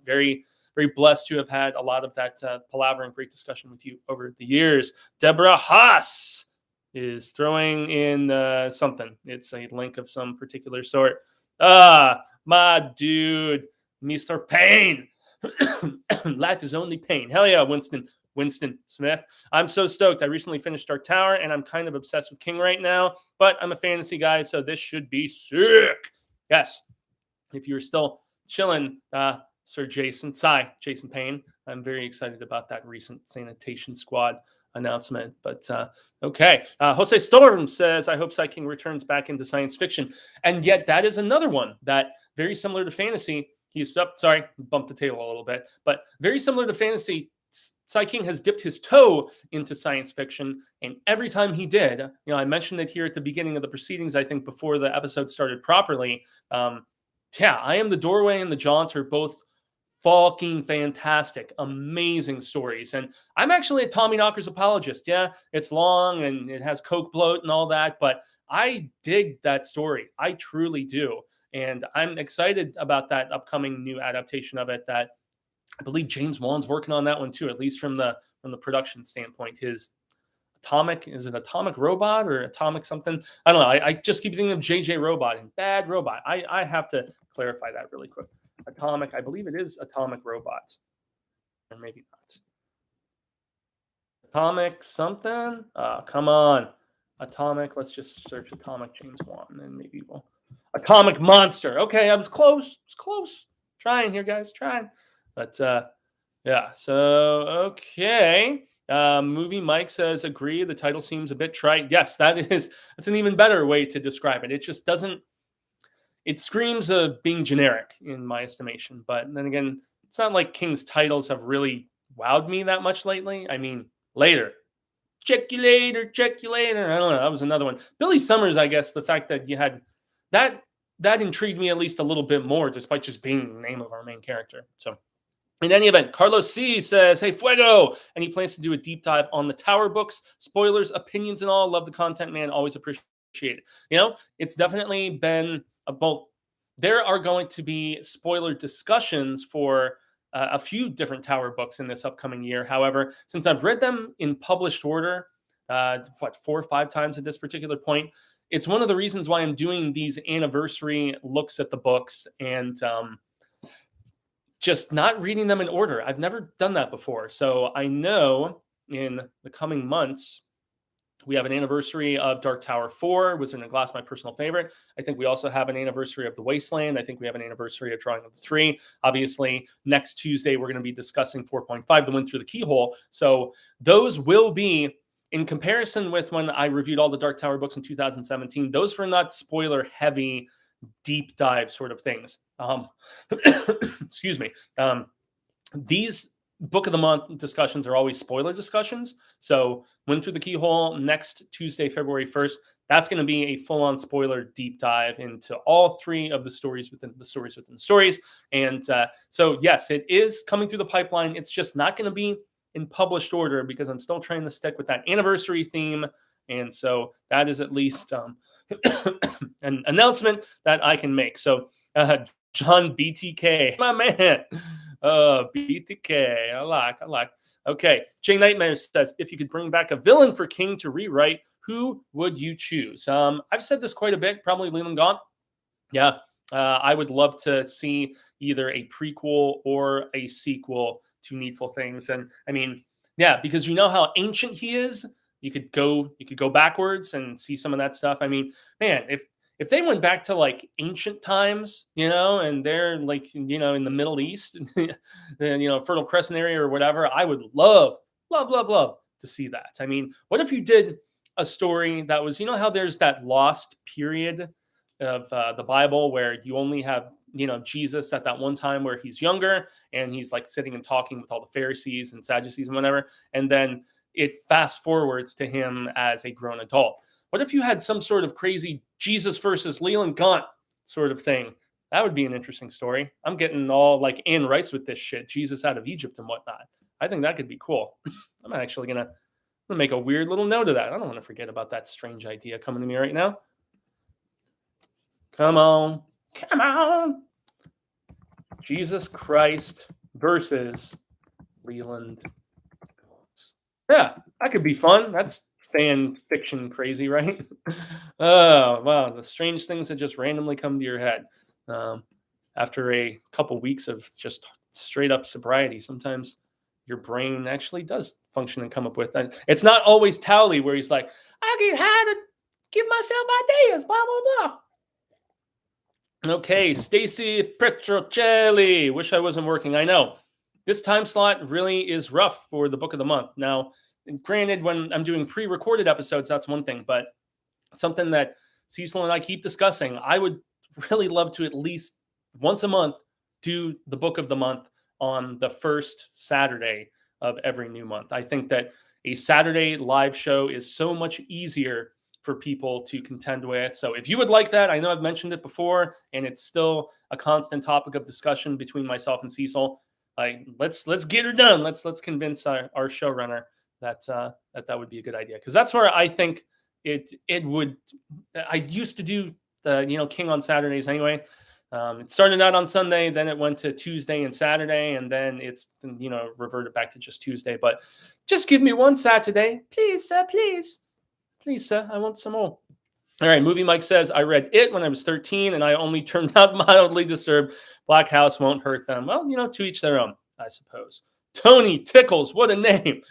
very blessed to have had a lot of that palaver and great discussion with you over the years. Deborah Haas is throwing in something. It's a link of some particular sort. My dude, Mr. Payne. Life is only pain. Hell yeah, Winston Smith. I'm so stoked. I recently finished Dark Tower, and I'm kind of obsessed with King right now, but I'm a fantasy guy, so this should be sick. Yes. If you're still chilling, Sir Jason Payne, I'm very excited about that recent Sanitation Squad announcement. But okay. Jose Storm says, I hope Psy King returns back into science fiction. And yet that is another one that, very similar to fantasy, bumped the table a little bit, but very similar to fantasy, Psy King has dipped his toe into science fiction, and every time he did, I mentioned it here at the beginning of the proceedings, I think before the episode started properly, I Am the Doorway and The Jaunt are both fucking fantastic, amazing stories. And I'm actually a Tommy Knocker's apologist. Yeah, it's long and it has coke bloat and all that, but I dig that story. I truly do. And I'm excited about that upcoming new adaptation of it that I believe James Wan's working on that one too, at least from the production standpoint. His is it Atomic Robot or Atomic something? I don't know. I just keep thinking of JJ Robot and Bad Robot. I have to clarify that really quick. Atomic, I believe it is Atomic Robot. Or maybe not. Atomic something? Come on. Atomic, let's just search Atomic James Wan and maybe we'll... Atomic Monster. Okay, I was close. Trying here, guys. Trying. But yeah, so okay. Movie Mike says, agree, the title seems a bit trite. Yes, that's an even better way to describe it. It just doesn't, it screams of being generic in my estimation. But then again, it's not like King's titles have really wowed me that much lately. I mean, later. Check you later. I don't know. That was another one. Billy Summers, I guess, the fact that you had that intrigued me at least a little bit more, despite just being the name of our main character. So in any event, Carlos C says, hey, Fuego! And he plans to do a deep dive on the Tower books. Spoilers, opinions, and all. Love the content, man. Always appreciate it. It's definitely been there are going to be spoiler discussions for a few different Tower books in this upcoming year. However, since I've read them in published order, 4 or 5 times at this particular point, it's one of the reasons why I'm doing these anniversary looks at the books and just not reading them in order. I've never done that before. So I know in the coming months, we have an anniversary of Dark Tower 4, Wizard in Glass, my personal favorite. I think we also have an anniversary of The Wasteland. I think we have an anniversary of Drawing of the 3. Obviously, next Tuesday, we're going to be discussing 4.5, The Wind Through the Keyhole. So those will be, in comparison with when I reviewed all the Dark Tower books in 2017, those were not spoiler-heavy, deep dive sort of things. Excuse me. These Book of the Month discussions are always spoiler discussions. So Wind Through the Keyhole next Tuesday, February 1st, that's going to be a full-on spoiler deep dive into all 3 of the stories within the stories within the stories. And so, yes, it is coming through the pipeline. It's just not going to be in published order because I'm still trying to stick with that anniversary theme. And so that is at least an announcement that I can make. So John BTK, my man. BTK. I like. Okay. Jay Nightmare says, if you could bring back a villain for King to rewrite, who would you choose? I've said this quite a bit, probably Leland Gaunt. Yeah. I would love to see either a prequel or a sequel to Needful Things. And I mean, yeah, because you know how ancient he is. You could go backwards and see some of that stuff. I mean, man, if they went back to like ancient times, and they're like, in the Middle East, Fertile Crescent area or whatever, I would love to see that. I mean, what if you did a story that was, how there's that lost period of the Bible where you only have, Jesus at that one time where he's younger and he's like sitting and talking with all the Pharisees and Sadducees and whatever. And then it fast forwards to him as a grown adult. What if you had some sort of crazy Jesus versus Leland Gaunt sort of thing? That would be an interesting story. I'm getting all like Anne Rice with this shit, Jesus out of Egypt and whatnot. I think that could be cool. I'm actually going to make a weird little note of that. I don't want to forget about that strange idea coming to me right now. Come on. Come on. Jesus Christ versus Leland. Yeah, that could be fun. That's fan fiction crazy, right? Oh, wow. The strange things that just randomly come to your head. After a couple weeks of just straight up sobriety, sometimes your brain actually does function and come up with that. It's not always Towley where he's like, I get high to give myself ideas, blah, blah, blah. Okay, Stacy Petrocelli. Wish I wasn't working. I know. This time slot really is rough for the book of the month. Now, granted, when I'm doing pre-recorded episodes, that's one thing, but something that Cecil and I keep discussing, I would really love to at least once a month do the book of the month on the first Saturday of every new month. I think that a Saturday live show is so much easier for people to contend with. So if you would like that, I know I've mentioned it before, and it's still a constant topic of discussion between myself and Cecil. Let's get her done. Let's convince our showrunner that that would be a good idea, because that's where I think it would. I used to do the King on Saturdays anyway. It started out on Sunday, then it went to Tuesday and Saturday, and then it's reverted back to just Tuesday. But just give me one Saturday, please, sir, please. Please, sir, I want some more. All right, Movie Mike says, I read It when I was 13, and I only turned out mildly disturbed. Black House won't hurt them. Well, to each their own, I suppose. Tony Tickles, what a name.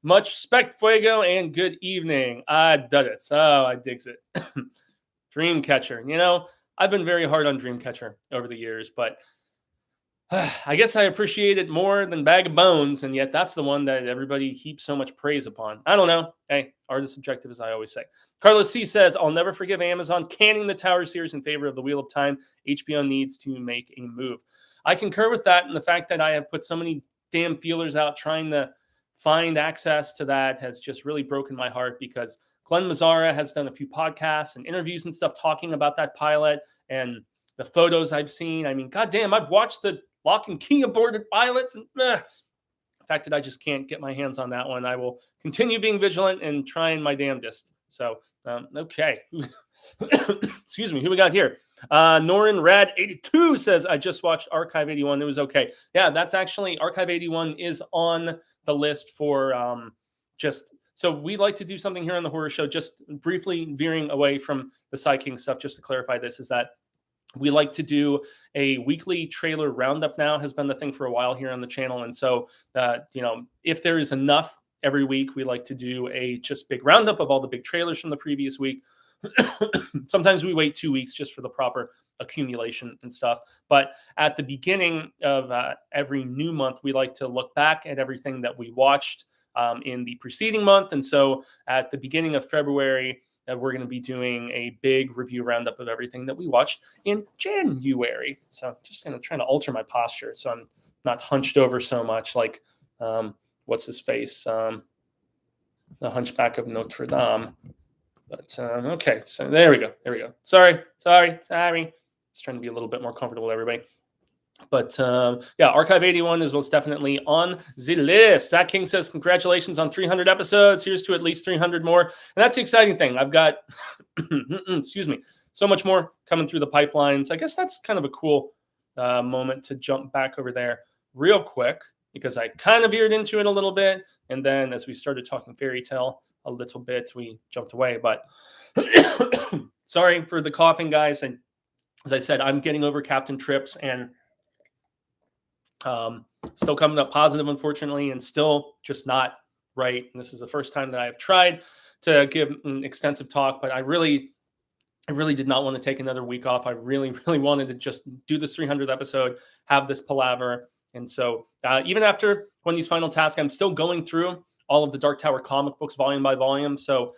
Much respect, Fuego, and good evening. I dug it. So I digs it. Dreamcatcher. I've been very hard on Dreamcatcher over the years, but I guess I appreciate it more than Bag of Bones, and yet that's the one that everybody heaps so much praise upon. I don't know. Hey, art is subjective, as I always say. Carlos C. says, I'll never forgive Amazon canning the Tower series in favor of The Wheel of Time. HBO needs to make a move. I concur with that, and the fact that I have put so many damn feelers out trying to find access to that has just really broken my heart, because Glenn Mazzara has done a few podcasts and interviews and stuff talking about that pilot and the photos I've seen. I mean, goddamn, I've watched the Lock and Key aborted pilots, and the fact that I just can't get my hands on that one. I will continue being vigilant and trying my damnedest. So, okay. Excuse me. Who we got here? Norin Rad 82 says, I just watched Archive 81. It was okay. Yeah, that's actually Archive 81 is on the list for so we like to do something here on the horror show, just briefly veering away from the Psy King stuff. Just to clarify this, is that we like to do a weekly trailer roundup. Now has been the thing for a while here on the channel. And so, if there is enough every week, we like to do a just big roundup of all the big trailers from the previous week. Sometimes we wait 2 weeks just for the proper accumulation and stuff. But at the beginning of every new month, we like to look back at everything that we watched in the preceding month. And so at the beginning of February, we're going to be doing a big review roundup of everything that we watched in January. So I'm just going to try to alter my posture so I'm not hunched over so much like, what's his face? The Hunchback of Notre Dame. But okay, so there we go. Sorry. Just trying to be a little bit more comfortable with everybody. But yeah, Archive 81 is most definitely on the list. Zach King says, congratulations on 300 episodes. Here's to at least 300 more. And that's the exciting thing. I've got, excuse me, so much more coming through the pipelines. I guess that's kind of a cool moment to jump back over there real quick, because I kind of veered into it a little bit. And then as we started talking fairy tale a little bit, we jumped away. But sorry for the coughing, guys. And as I said, I'm getting over Captain Trips and still coming up positive, unfortunately, and still just not right. And this is the first time that I've tried to give an extensive talk, but I really did not want to take another week off. I really wanted to just do this 300th episode, have this palaver. And so even after Gwendy's final task, I'm still going through all of the Dark Tower comic books volume by volume. So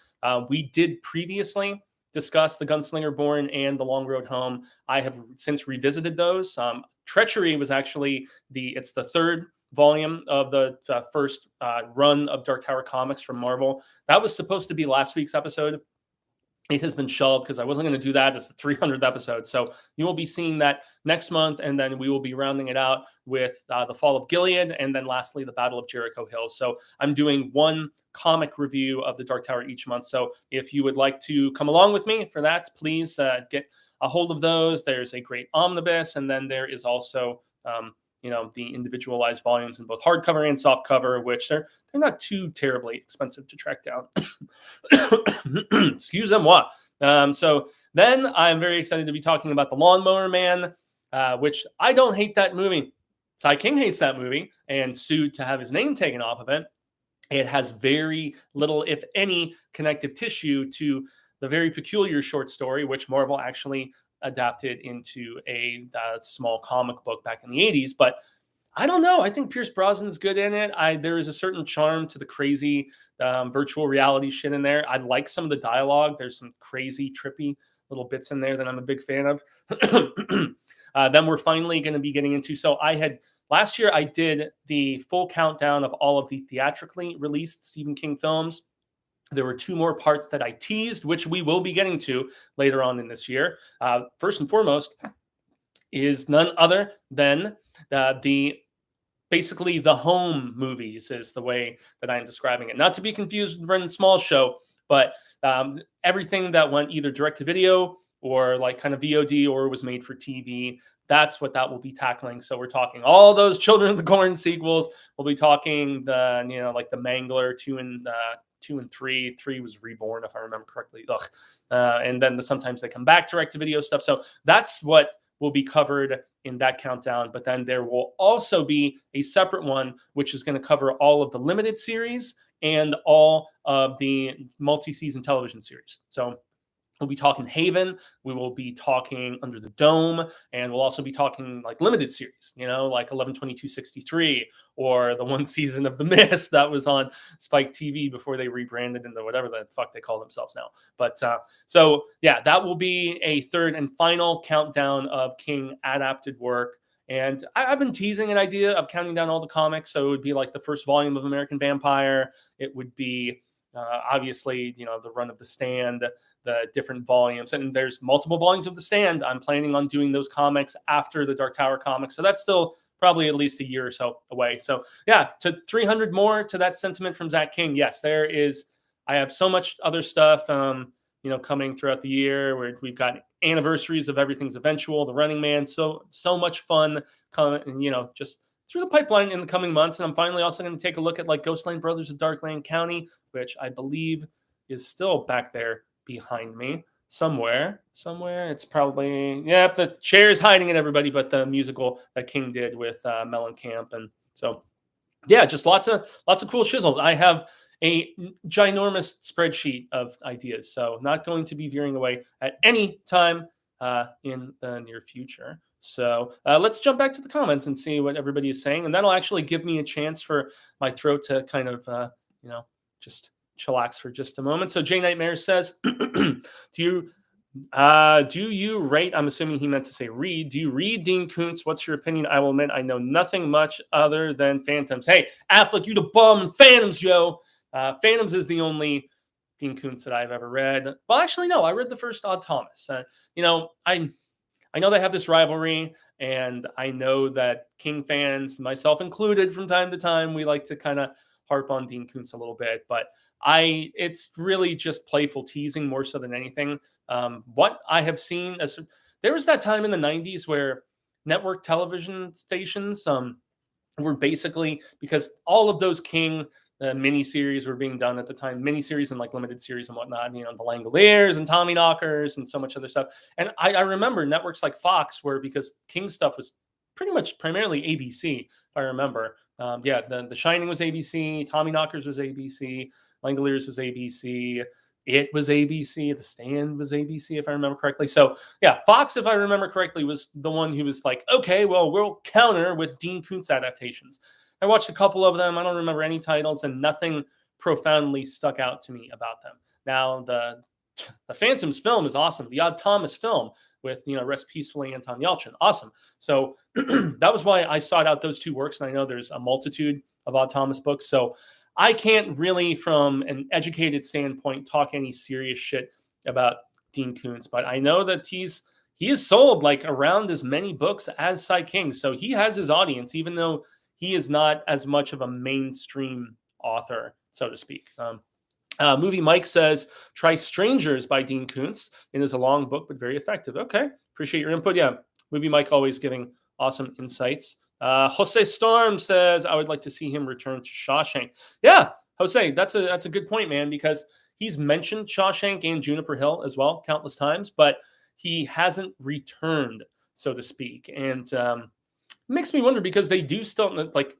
we did previously discuss The Gunslinger Born and The Long Road Home. I have since revisited those. Treachery was actually it's the third volume of the first run of Dark Tower comics from Marvel. That was supposed to be last week's episode. It has been shelved because I wasn't going to do that. It's the 300th episode. So you will be seeing that next month. And then we will be rounding it out with the Fall of Gilead. And then lastly, the Battle of Jericho Hill. So I'm doing one comic review of the Dark Tower each month. So if you would like to come along with me for that, please get a hold of those. There's a great omnibus. And then there is also, the individualized volumes in both hardcover and softcover, which they're not too terribly expensive to track down. Excuse-moi. So then I'm very excited to be talking about The Lawnmower Man, which I don't hate that movie. Cy King hates that movie and sued to have his name taken off of it. It has very little, if any, connective tissue to the very peculiar short story, which Marvel actually adapted into a small comic book back in the 80s. But I don't know. I think Pierce Brosnan's good in it. There is a certain charm to the crazy virtual reality shit in there. I like some of the dialogue. There's some crazy, trippy little bits in there that I'm a big fan of. Then we're finally going to be getting into. So last year I did the full countdown of all of the theatrically released Stephen King films. There were 2 more parts that I teased, which we will be getting to later on in this year. First and foremost is none other than basically the home movies is the way that I'm describing it. Not to be confused with Brendan Small's show, but everything that went either direct to video or like kind of VOD or was made for TV. That's what that will be tackling. So we're talking all those Children of the Corn sequels. We'll be talking like the Mangler 2 and 3. 3 was Reborn, if I remember correctly. And then sometimes they come back direct to video stuff. So that's what will be covered in that countdown. But then there will also be a separate one, which is going to cover all of the limited series and all of the multi-season television series. So we'll be talking Haven, we will be talking Under the Dome, and we'll also be talking like limited series, like 11/22/63 or the one season of The Mist that was on Spike TV before they rebranded into whatever the fuck they call themselves now. But so yeah, that will be a third and final countdown of King adapted work. And I've been teasing an idea of counting down all the comics. So it would be like the first volume of American Vampire. It would be obviously, the run of The Stand, the different volumes. And there's multiple volumes of The Stand. I'm planning on doing those comics after the Dark Tower comics. So that's still probably at least a year or so away. So yeah, to 300 more to that sentiment from Zach King. Yes, there is. I have so much other stuff, coming throughout the year where we've got anniversaries of Everything's Eventual, The Running Man. So much fun coming, just through the pipeline in the coming months. And I'm finally also going to take a look at like Ghostland Brothers of Darkland County, which I believe is still back there behind me somewhere. It's probably, the chair is hiding it, everybody, but the musical that King did with Mellencamp. And so, yeah, just lots of cool shizzle. I have a ginormous spreadsheet of ideas, so not going to be veering away at any time in the near future. So let's jump back to the comments and see what everybody is saying. And that'll actually give me a chance for my throat to kind of, just chillax for just a moment. So Jay Nightmare says, do you rate, I'm assuming he meant to say read, do you read Dean Koontz? What's your opinion? I will admit I know nothing much other than Phantoms. Hey, Affleck, you the bum and Phantoms, yo. Phantoms is the only Dean Koontz that I've ever read. Well, actually, no, I read the first Odd Thomas. I know they have this rivalry, and I know that King fans, myself included, from time to time, we like to kind of harp on Dean Koontz a little bit, but it's really just playful teasing more so than anything. What I have seen, there was that time in the 90s where network television stations were basically, because all of those King miniseries were being done at the time, miniseries and like limited series and whatnot, the Langoliers and Tommyknockers and so much other stuff. And I remember networks like Fox were, because King stuff was pretty much primarily ABC, if I remember. The Shining was ABC, Tommyknockers was ABC, Langoliers was ABC, It was ABC, The Stand was ABC, if I remember correctly. So yeah, Fox, if I remember correctly, was the one who was like, okay, well, we'll counter with Dean Koontz adaptations. I watched a couple of them. I don't remember any titles, and nothing profoundly stuck out to me about them. Now, the Phantoms film is awesome. The Odd Thomas film with, Rest Peacefully, Anton Yelchin. Awesome. So that was why I sought out those two works. And I know there's a multitude of Odd Thomas books. So I can't really, from an educated standpoint, talk any serious shit about Dean Koontz, but I know that he has sold like around as many books as Cy King. So he has his audience, even though he is not as much of a mainstream author, so to speak. Movie Mike says, try Strangers by Dean Koontz. It is a long book, but very effective. Okay. Appreciate your input. Yeah. Movie Mike always giving awesome insights. Jose Storm says, I would like to see him return to Shawshank. Yeah, Jose, that's a good point, man, because he's mentioned Shawshank and Juniper Hill as well countless times, but he hasn't returned, so to speak. And it makes me wonder, because they do still, like,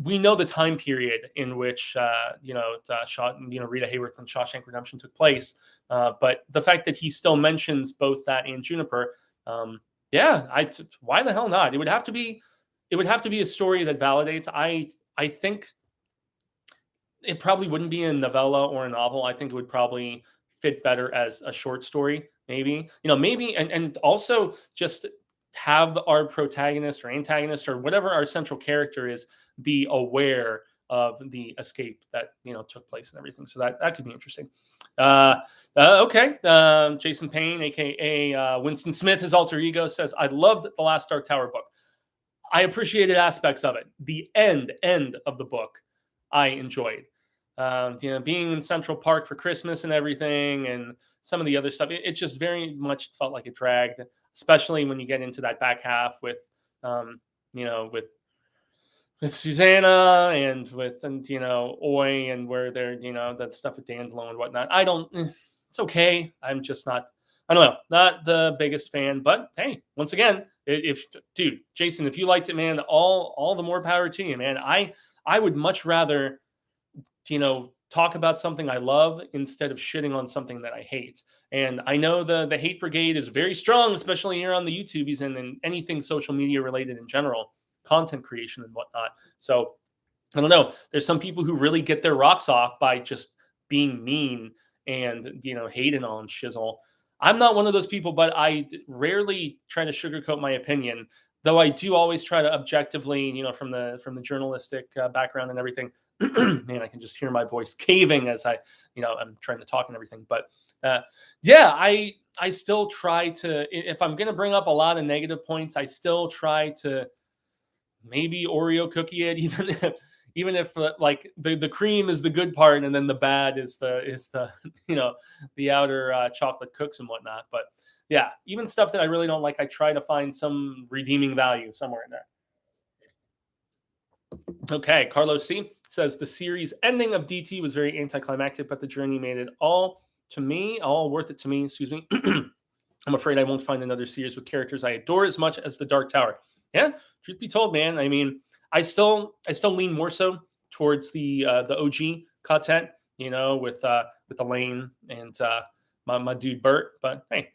we know the time period in which Rita Hayworth and Shawshank Redemption took place, but the fact that he still mentions both that and Juniper, why the hell not? It would have to be a story that validates. I think it probably wouldn't be a novella or a novel. I think it would probably fit better as a short story, maybe. And also just have our protagonist or antagonist or whatever our central character is be aware of the escape that took place and everything. So that could be interesting. Okay. Jason Payne, aka Winston Smith, his alter ego, says, I loved the last Dark Tower book. I appreciated aspects of it. The end of the book I enjoyed. Being in Central Park for Christmas and everything, and some of the other stuff, it just very much felt like it dragged, especially when you get into that back half with Susanna and with Oi, and where they're that stuff with Dandelo and whatnot. It's okay. I'm just not the biggest fan, but hey, once again, Jason, if you liked it, man, all the more power to you, man. I would much rather talk about something I love instead of shitting on something that I hate. And I know the hate brigade is very strong, especially here on the YouTubies and anything social media related in general, content creation and whatnot. So I don't know. There's some people who really get their rocks off by just being mean and hating on shizzle. I'm not one of those people, but I rarely try to sugarcoat my opinion, though I do always try to objectively, from the journalistic background and everything. Man, I can just hear my voice caving as I'm trying to talk and everything. But I still try to, if I'm going to bring up a lot of negative points, I still try to maybe Oreo cookie it, even if like the cream is the good part and then the bad is the the outer chocolate cooks and whatnot. But yeah, even stuff that I really don't like, I try to find some redeeming value somewhere in there. Okay, Carlos C says the series ending of DT was very anticlimactic, but the journey made it all worth it to me. Excuse me. I'm afraid I won't find another series with characters I adore as much as the Dark Tower. Yeah, truth be told, man. I mean, I still lean more so towards the OG Ka-Tet, with Elaine and my dude Bert. But hey,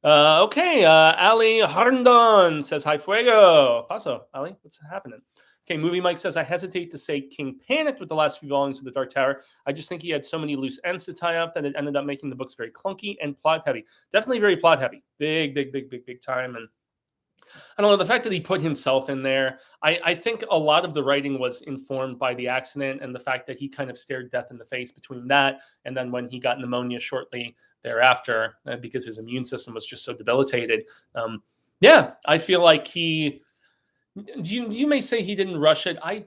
okay. Ali Harndon says hi, Fuego. Paso, Ali, what's happening? Okay, Movie Mike says, I hesitate to say King panicked with the last few volumes of The Dark Tower. I just think he had so many loose ends to tie up that it ended up making the books very clunky and plot heavy. Definitely very plot heavy. Big time. And I don't know, the fact that he put himself in there, I think a lot of the writing was informed by the accident and the fact that he kind of stared death in the face between that and then when he got pneumonia shortly thereafter because his immune system was just so debilitated. I feel like you may say he didn't rush it. I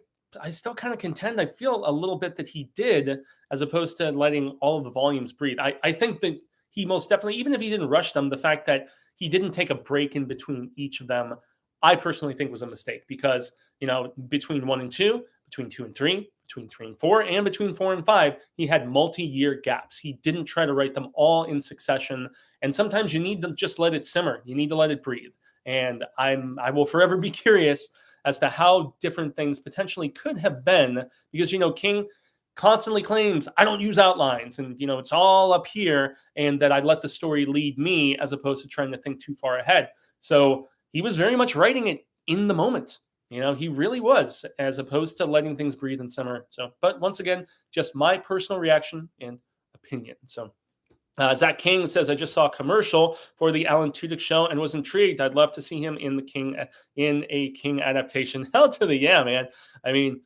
still kind of contend. I feel a little bit that he did, as opposed to letting all of the volumes breathe. I think that he most definitely, even if he didn't rush them, the fact that he didn't take a break in between each of them, I personally think was a mistake because, between 1 and 2, between 2 and 3, between 3 and 4, and between 4 and 5, he had multi-year gaps. He didn't try to write them all in succession. And sometimes you need to just let it simmer. You need to let it breathe. And I will forever be curious as to how different things potentially could have been because, King constantly claims I don't use outlines and, it's all up here and that I let the story lead me as opposed to trying to think too far ahead. So he was very much writing it in the moment. He really was, as opposed to letting things breathe and simmer. So, but once again, just my personal reaction and opinion. So, Zach King says, I just saw a commercial for the Alan Tudyk show and was intrigued. I'd love to see him in a King adaptation. Hell to the yeah, man. I mean,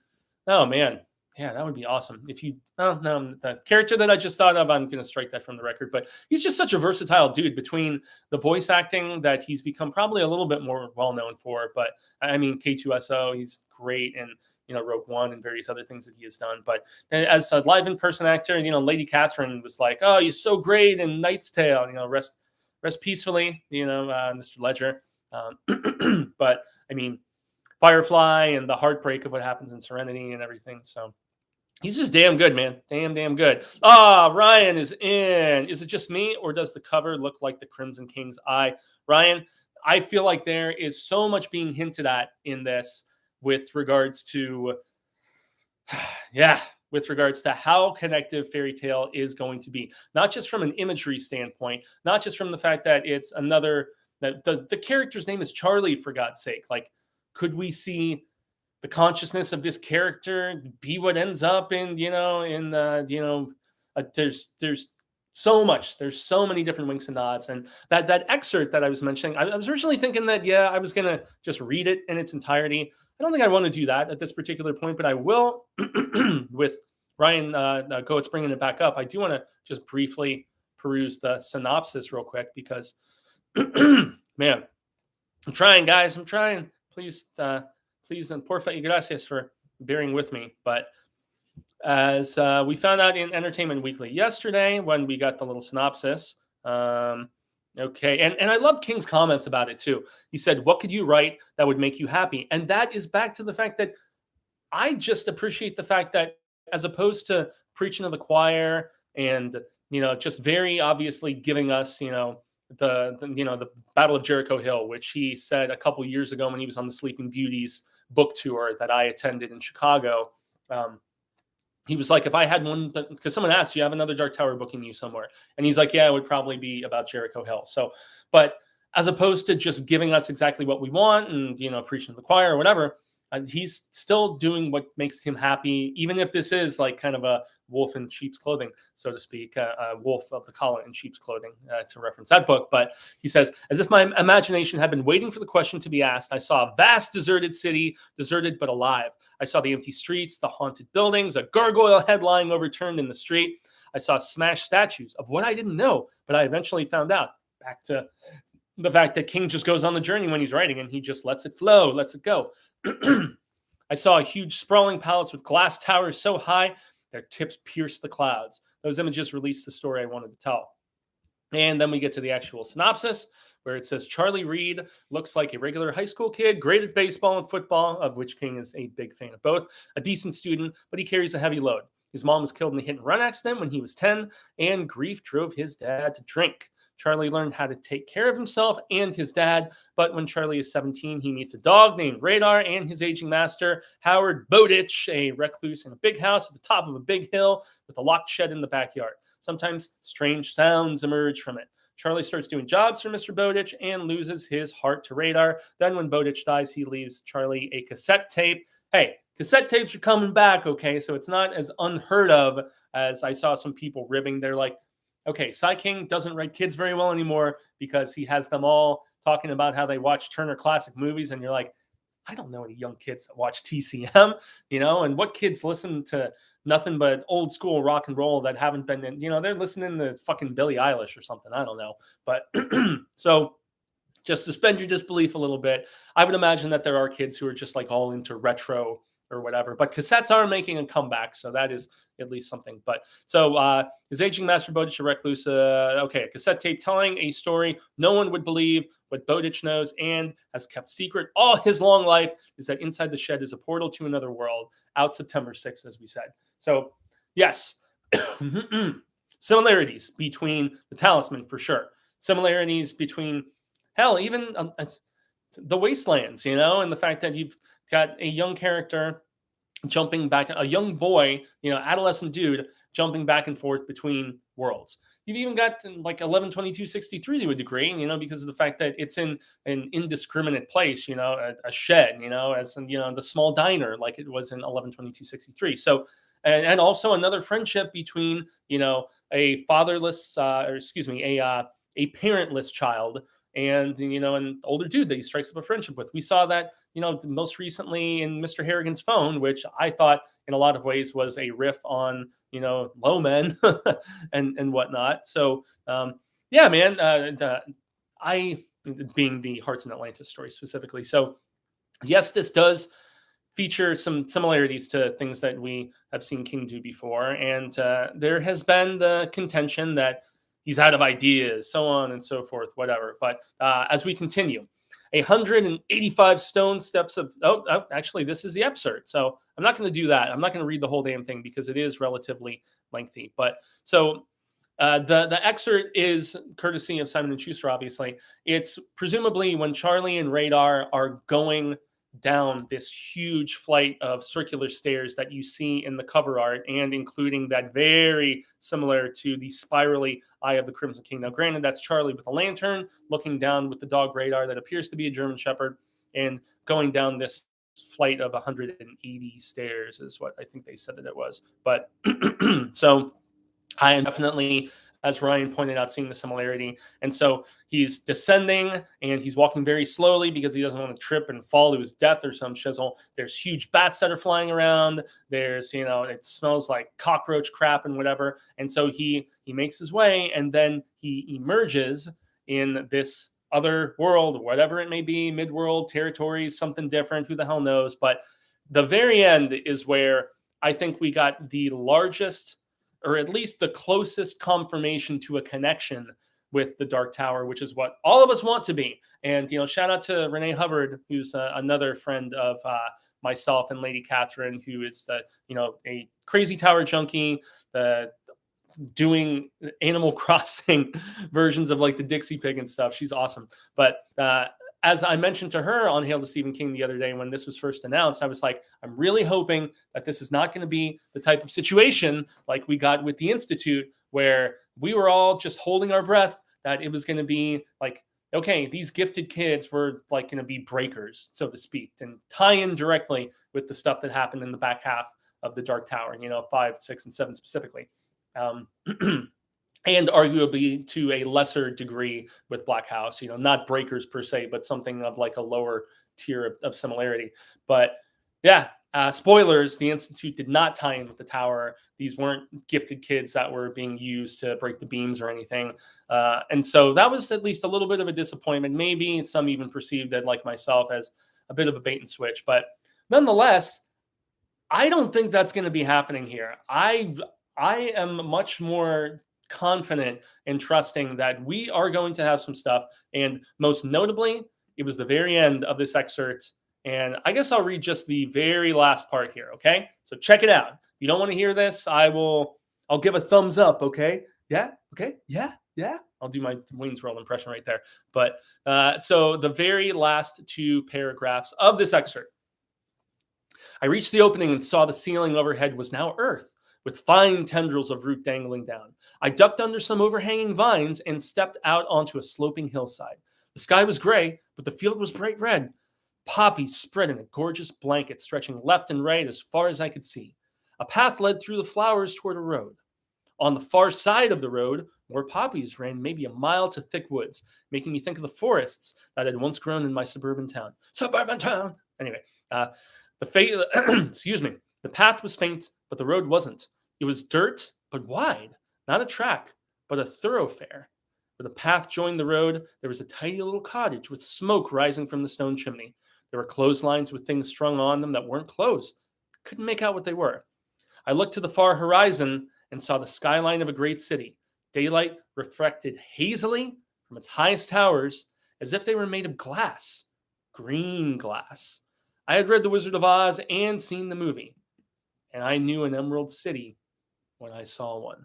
oh man, yeah, that would be awesome. If you, oh no, the character that I just thought of, I'm going to strike that from the record. But he's just such a versatile dude between the voice acting that he's become probably a little bit more well known for. But I mean, K2SO, he's great, and Rogue One and various other things that he has done. But as a live in-person actor, Lady Catherine was like, oh, you're so great in Knight's Tale, rest peacefully, Mr. Ledger. But I mean, Firefly and the heartbreak of what happens in Serenity and everything. So he's just damn good, man. Damn good. Ryan is in. Is it just me, or does the cover look like the Crimson King's eye? Ryan, I feel like there is so much being hinted at in this with regards to how connective Fairy Tale is going to be. Not just from an imagery standpoint, not just from the fact that it's another, that the character's name is Charlie, for God's sake. Like, could we see the consciousness of this character be what ends up in, there's so much. There's so many different winks and nods. And that excerpt that I was mentioning, I was originally thinking that, I was going to just read it in its entirety. I don't think I want to do that at this particular point, but I will with Ryan Goetz bringing it back up. I do want to just briefly peruse the synopsis real quick because, man, I'm trying, guys. I'm trying. Please, and porfa y gracias for bearing with me. But as we found out in Entertainment Weekly yesterday when we got the little synopsis, okay, and I love King's comments about it too. He said, what could you write that would make you happy? And that is back to the fact that I just appreciate the fact that, as opposed to preaching to the choir and, just very obviously giving us, the Battle of Jericho Hill, which he said a couple years ago when he was on the Sleeping Beauties book tour that I attended in Chicago. He was like, if I had one, because someone asked, you have another Dark Tower booking you somewhere? And he's like, yeah, it would probably be about Jericho Hill. So, but as opposed to just giving us exactly what we want and, preaching to the choir or whatever, he's still doing what makes him happy, even if this is like kind of a wolf in sheep's clothing, so to speak, a wolf of the collar in sheep's clothing, to reference that book. But he says, as if my imagination had been waiting for the question to be asked, I saw a vast deserted city, deserted but alive. I saw the empty streets, the haunted buildings, a gargoyle head lying overturned in the street. I saw smashed statues of what I didn't know, but I eventually found out. Back to the fact that King just goes on the journey when he's writing and he just lets it flow, lets it go. I saw a huge sprawling palace with glass towers so high their tips pierced the clouds. Those images released the story I wanted to tell. And then we get to the actual synopsis, where it says Charlie Reed looks like a regular high school kid, great at baseball and football, of which King is a big fan of both, a decent student, but he carries a heavy load. His mom was killed in a hit-and-run accident when he was 10, and grief drove his dad to drink. Charlie learned how to take care of himself and his dad, but when Charlie is 17, he meets a dog named Radar and his aging master, Howard Bowditch, a recluse in a big house at the top of a big hill with a locked shed in the backyard. Sometimes strange sounds emerge from it. Charlie starts doing jobs for Mr. Bowditch and loses his heart to Radar. Then when Bowditch dies, he leaves Charlie a cassette tape. Hey, cassette tapes are coming back, okay? So it's not as unheard of as I saw some people ribbing. They're like, okay, Sai King doesn't write kids very well anymore because he has them all talking about how they watch Turner Classic Movies. And you're like, I don't know any young kids that watch TCM, and what kids listen to nothing but old school rock and roll that haven't been in, they're listening to fucking Billie Eilish or something. I don't know. But so just suspend your disbelief a little bit. I would imagine that there are kids who are just like all into retro or whatever, but cassettes are making a comeback. So that is at least something. But so his aging master Bowditch, a recluse, a cassette tape telling a story no one would believe. What Bowditch knows and has kept secret all his long life is that inside the shed is a portal to another world, out September 6th, as we said. So yes, similarities between the Talisman for sure. Similarities between, hell, even the Wastelands, and the fact that you've got a young character jumping back, a young boy, adolescent dude jumping back and forth between worlds. You've even got like 11/22/63 to a degree, because of the fact that it's in an indiscriminate place, a shed, as in, the small diner, like it was in 11/22/63. So and also another friendship between, a fatherless, or excuse me, a parentless child and, an older dude that he strikes up a friendship with. We saw that, most recently in Mr. Harrigan's Phone, which I thought in a lot of ways was a riff on, Low Men and whatnot. So, yeah, man, I being the Hearts in Atlantis story specifically. So, yes, this does feature some similarities to things that we have seen King do before. And there has been the contention that he's out of ideas, so on and so forth, whatever. But as we continue, 185 stone steps of, actually, this is the excerpt. So I'm not going to do that. I'm not going to read the whole damn thing because it is relatively lengthy. But so the excerpt is courtesy of Simon & Schuster, obviously. It's presumably when Charlie and Radar are going down this huge flight of circular stairs that you see in the cover art, and including that very similar to the spirally Eye of the Crimson King. Now, granted, that's Charlie with a lantern looking down with the dog Radar that appears to be a German Shepherd and going down this flight of 180 stairs is what I think they said that it was. But so I am definitely, as Ryan pointed out, seeing the similarity. And so he's descending and he's walking very slowly because he doesn't want to trip and fall to his death or some shizzle. There's huge bats that are flying around. There's, it smells like cockroach crap and whatever. And so he makes his way, and then he emerges in this other world, whatever it may be, mid-world territories, something different, who the hell knows. But the very end is where I think we got the largest, or at least the closest confirmation to a connection with the Dark Tower, which is what all of us want to be. And, shout out to Renee Hubbard, who's another friend of myself and Lady Catherine, who is, a crazy tower junkie, doing Animal Crossing versions of like the Dixie Pig and stuff. She's awesome. But as I mentioned to her on Hail to Stephen King the other day when this was first announced, I was like, I'm really hoping that this is not going to be the type of situation like we got with the Institute, where we were all just holding our breath that it was going to be like, okay, these gifted kids were like going to be breakers, so to speak, and tie in directly with the stuff that happened in the back half of the Dark Tower, 5, 6, and 7 specifically. And arguably to a lesser degree with Black House, not breakers per se, but something of like a lower tier of similarity. But yeah, spoilers, the Institute did not tie in with the tower. These weren't gifted kids that were being used to break the beams or anything. And so that was at least a little bit of a disappointment. Maybe some even perceived it, like myself, as a bit of a bait and switch. But nonetheless, I don't think that's going to be happening here. I am much more confident and trusting that we are going to have some stuff. And most notably, it was the very end of this excerpt. And I guess I'll read just the very last part here. Okay. So check it out. If you don't want to hear this, I'll give a thumbs up. Okay. Yeah. Okay. Yeah. Yeah. I'll do my Wayne's World impression right there. But so the very last 2 paragraphs of this excerpt. I reached the opening and saw the ceiling overhead was now earth, with fine tendrils of root dangling down. I ducked under some overhanging vines and stepped out onto a sloping hillside. The sky was gray, but the field was bright red. Poppies spread in a gorgeous blanket stretching left and right as far as I could see. A path led through the flowers toward a road. On the far side of the road, more poppies ran maybe a mile to thick woods, making me think of the forests that had once grown in my suburban town. Anyway, excuse me. The path was faint, but the road wasn't. It was dirt, but wide. Not a track, but a thoroughfare. Where the path joined the road, there was a tiny little cottage with smoke rising from the stone chimney. There were clotheslines with things strung on them that weren't clothes. Couldn't make out what they were. I looked to the far horizon and saw the skyline of a great city. Daylight reflected hazily from its highest towers as if they were made of glass. Green glass. I had read The Wizard of Oz and seen the movie, and I knew an Emerald City when I saw one.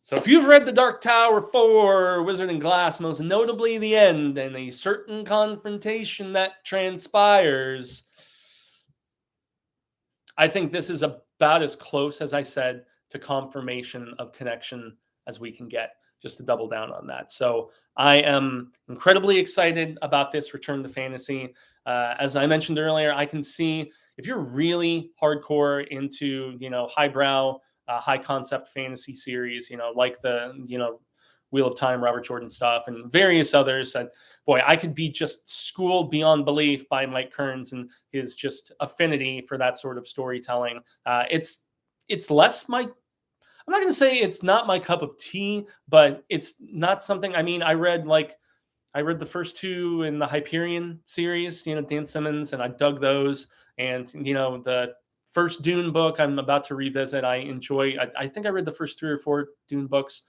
So if you've read The Dark Tower 4, Wizard and Glass, most notably the end and a certain confrontation that transpires, I think this is about as close, as I said, to confirmation of connection as we can get, just to double down on that. So I am incredibly excited about this return to fantasy. As I mentioned earlier, I can see, if you're really hardcore into, highbrow, high concept fantasy series, like the, Wheel of Time, Robert Jordan stuff, and various others. And boy, I could be just schooled beyond belief by Mike Kearns and his just affinity for that sort of storytelling. It's less my. I'm not going to say it's not my cup of tea, but it's not something. I mean, I read the first two in the Hyperion series, Dan Simmons, and I dug those. And the first Dune book I'm about to revisit. I enjoy. I think I read the first 3 or 4 Dune books.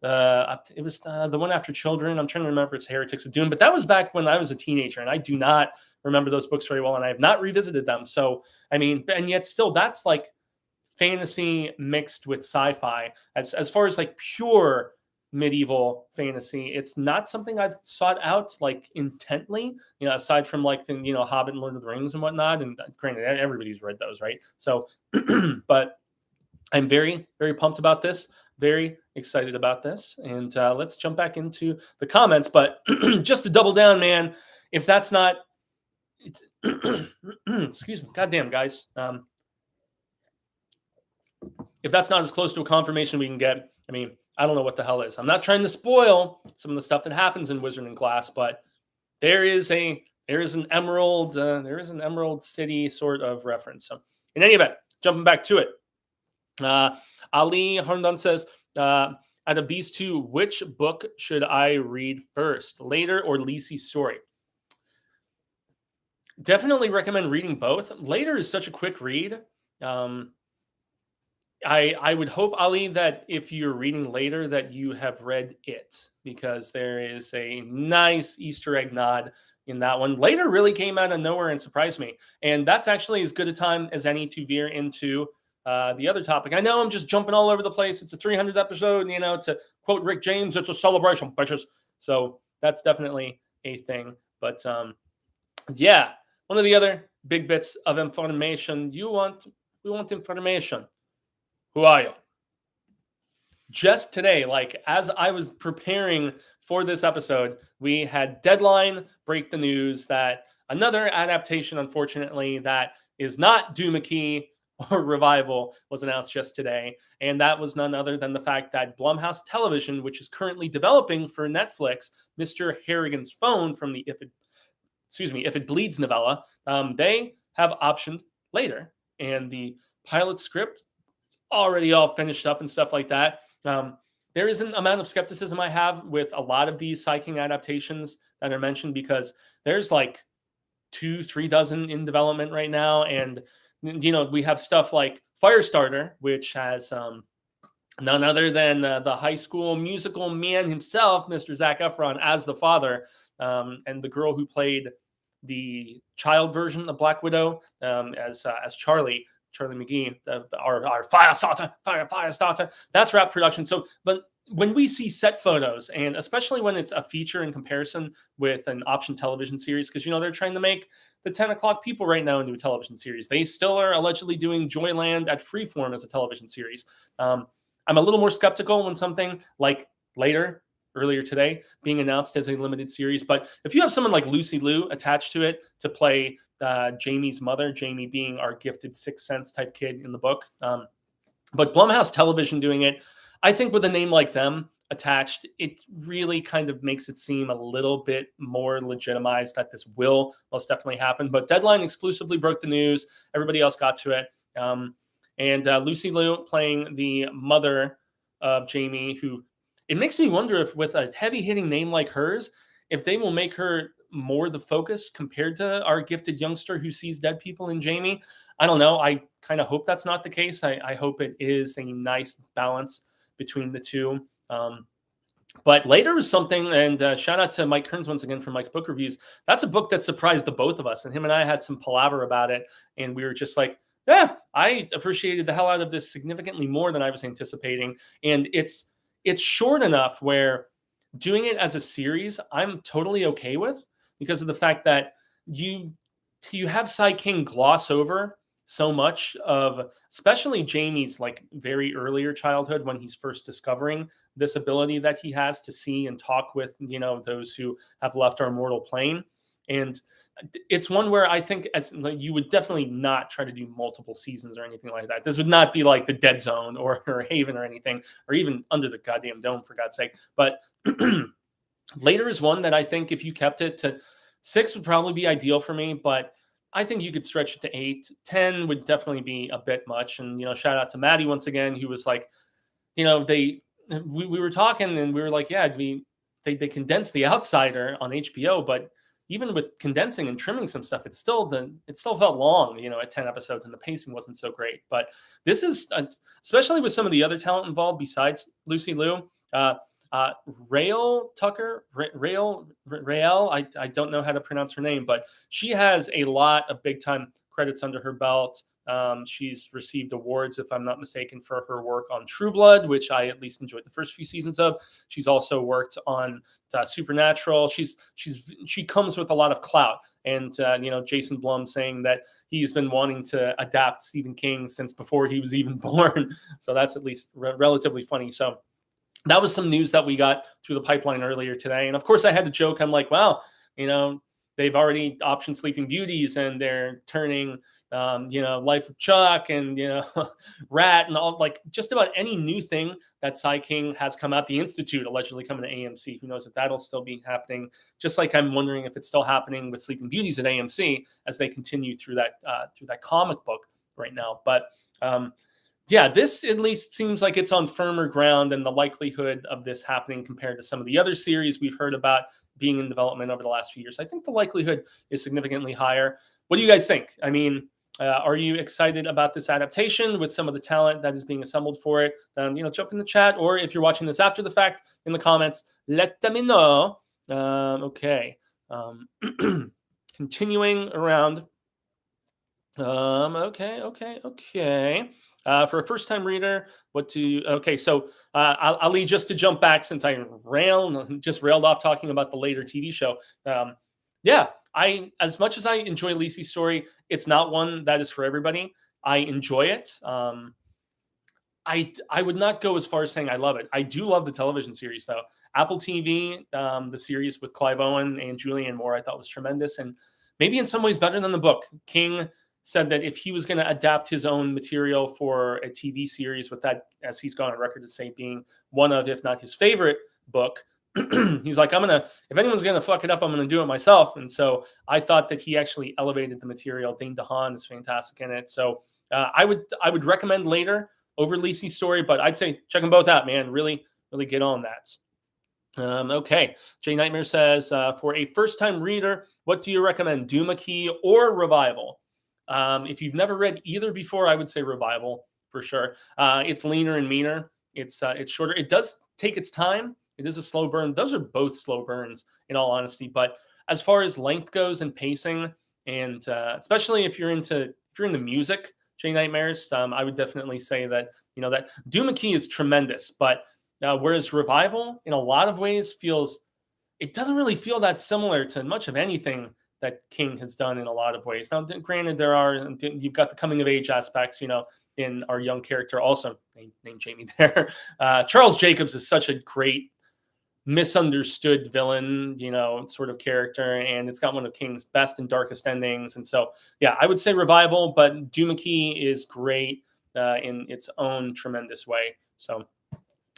It was the one after Children. I'm trying to remember if it's Heretics of Dune, but that was back when I was a teenager, and I do not remember those books very well, and I have not revisited them. So, I mean, and yet still, that's like fantasy mixed with sci-fi. As far as like pure medieval fantasy, it's not something I've sought out like intently, aside from like the, Hobbit and Lord of the Rings and whatnot. And granted, everybody's read those, right? So, but I'm very, very pumped about this. Very excited about this. And let's jump back into the comments. But just to double down, man, if that's not, it's excuse me, goddamn guys. If that's not as close to a confirmation we can get, I mean, I don't know what the hell is. I'm not trying to spoil some of the stuff that happens in Wizarding Class, but there is an Emerald City sort of reference. So, in any event, jumping back to it, Ali Harndan says, out of these two, which book should I read first, Later or Lisi's Story? Definitely recommend reading both. Later is such a quick read. I would hope, Ali, that if you're reading Later that you have read it, because there is a nice Easter egg nod in that one. Later really came out of nowhere and surprised me. And that's actually as good a time as any to veer into the other topic. I know I'm just jumping all over the place. It's a 300th episode, to quote Rick James, it's a celebration, bitches. So that's definitely a thing. But yeah, one of the other big bits of information we want information. Who are you? Just today, like as I was preparing for this episode, we had Deadline break the news that another adaptation, unfortunately, that is not Doohickey or Revival was announced just today. And that was none other than the fact that Blumhouse Television, which is currently developing for Netflix, Mr. Harrigan's Phone from the If It Bleeds novella, they have optioned Later. And the pilot script already all finished up and stuff like that. There is an amount of skepticism I have with a lot of these Sai King adaptations that are mentioned, because there's like 2-3 dozen in development right now. And, we have stuff like Firestarter, which has none other than the High School Musical man himself, Mr. Zac Efron, as the father, and the girl who played the child version of Black Widow as Charlie McGee, our fire starter. That's wrap production. So, but when we see set photos, and especially when it's a feature in comparison with an option television series, because they're trying to make the 10 o'clock people right now into a television series. They still are allegedly doing Joyland at Freeform as a television series. I'm a little more skeptical when something like Later, earlier today, being announced as a limited series. But if you have someone like Lucy Liu attached to it to play Jamie's mother, Jamie being our gifted Sixth Sense type kid in the book, but Blumhouse Television doing it, I think with a name like them attached, it really kind of makes it seem a little bit more legitimized that this will most definitely happen. But Deadline exclusively broke the news. Everybody else got to it. And Lucy Liu playing the mother of Jamie, who it makes me wonder if with a heavy-hitting name like hers, if they will make her more the focus compared to our gifted youngster who sees dead people in Jamie. I don't know. I kind of hope that's not the case. I hope it is a nice balance between the two. But Later was something, and shout out to Mike Kearns once again for Mike's book reviews. That's a book that surprised the both of us, and him and I had some palaver about it, and we were just like, yeah, I appreciated the hell out of this significantly more than I was anticipating. And it's short enough where doing it as a series, I'm totally okay with, because of the fact that you have Sai King gloss over so much of, especially Jamie's like very earlier childhood when he's first discovering this ability that he has to see and talk with, those who have left our mortal plane. And it's one where I think you would definitely not try to do multiple seasons or anything like that. This would not be like the Dead Zone or Haven or anything, or even Under the Goddamn Dome, for God's sake. But later is one that I think if you kept it to 6 would probably be ideal for me, but I think you could stretch it to 8. 10 would definitely be a bit much. And, shout out to Maddie once again, who was like, we were talking and we were like, yeah, they condensed The Outsider on HBO, but even with condensing and trimming some stuff, it still felt long, at 10 episodes, and the pacing wasn't so great. But this is, especially with some of the other talent involved besides Lucy Liu, Rael Tucker, Rael, I don't know how to pronounce her name, but she has a lot of big time credits under her belt. She's received awards, if I'm not mistaken, for her work on True Blood, which I at least enjoyed the first few seasons of. She's also worked on Supernatural. She comes with a lot of clout. And, Jason Blum saying that he's been wanting to adapt Stephen King since before he was even born. So that's at least relatively funny. So that was some news that we got through the pipeline earlier today. And of course, I had to joke. I'm like, wow, they've already optioned Sleeping Beauties and they're turning, Life of Chuck and, Rat and all, like just about any new thing that Cy King has come out. The Institute allegedly coming to AMC. Who knows if that'll still be happening? Just like I'm wondering if it's still happening with Sleeping Beauties at AMC as they continue through that comic book right now. But yeah, this at least seems like it's on firmer ground, and the likelihood of this happening compared to some of the other series we've heard about being in development over the last few years, I think the likelihood is significantly higher. What do you guys think? I mean, are you excited about this adaptation with some of the talent that is being assembled for it? Jump in the chat, or if you're watching this after the fact, in the comments, let me know. Okay. Continuing around. Okay. For a first-time reader, so Ali, just to jump back, since I railed off talking about the later TV show. As much as I enjoy Lisi's story, it's not one that is for everybody. I enjoy it. I would not go as far as saying I love it. I do love the television series, though. Apple TV, the series with Clive Owen and Julianne Moore, I thought was tremendous, and maybe in some ways better than the book. King said that if he was going to adapt his own material for a TV series, with that, as he's gone on record to say, being one of, if not his favorite book, he's like, if anyone's going to fuck it up, I'm going to do it myself. And so I thought that he actually elevated the material. Dane DeHaan is fantastic in it. So I would recommend later over Lisi's story, but I'd say check them both out, man. Really, really get on that. Okay. Jay Nightmare says, for a first-time reader, what do you recommend, Doomakey or Revival? If you've never read either before, I would say Revival for sure. It's leaner and meaner. It's shorter. It does take its time. It is a slow burn. Those are both slow burns, in all honesty. But as far as length goes and pacing, and especially if you're into music, Jay Nightmares, I would definitely say that that Doomakey is tremendous. But whereas Revival, in a lot of ways, it doesn't really feel that similar to much of anything that King has done in a lot of ways. Now, granted, you've got the coming of age aspects, in our young character, also named Jamie there. Charles Jacobs is such a great misunderstood villain, sort of character, and it's got one of King's best and darkest endings. And so, yeah, I would say Revival, but Doomakey is great in its own tremendous way. So,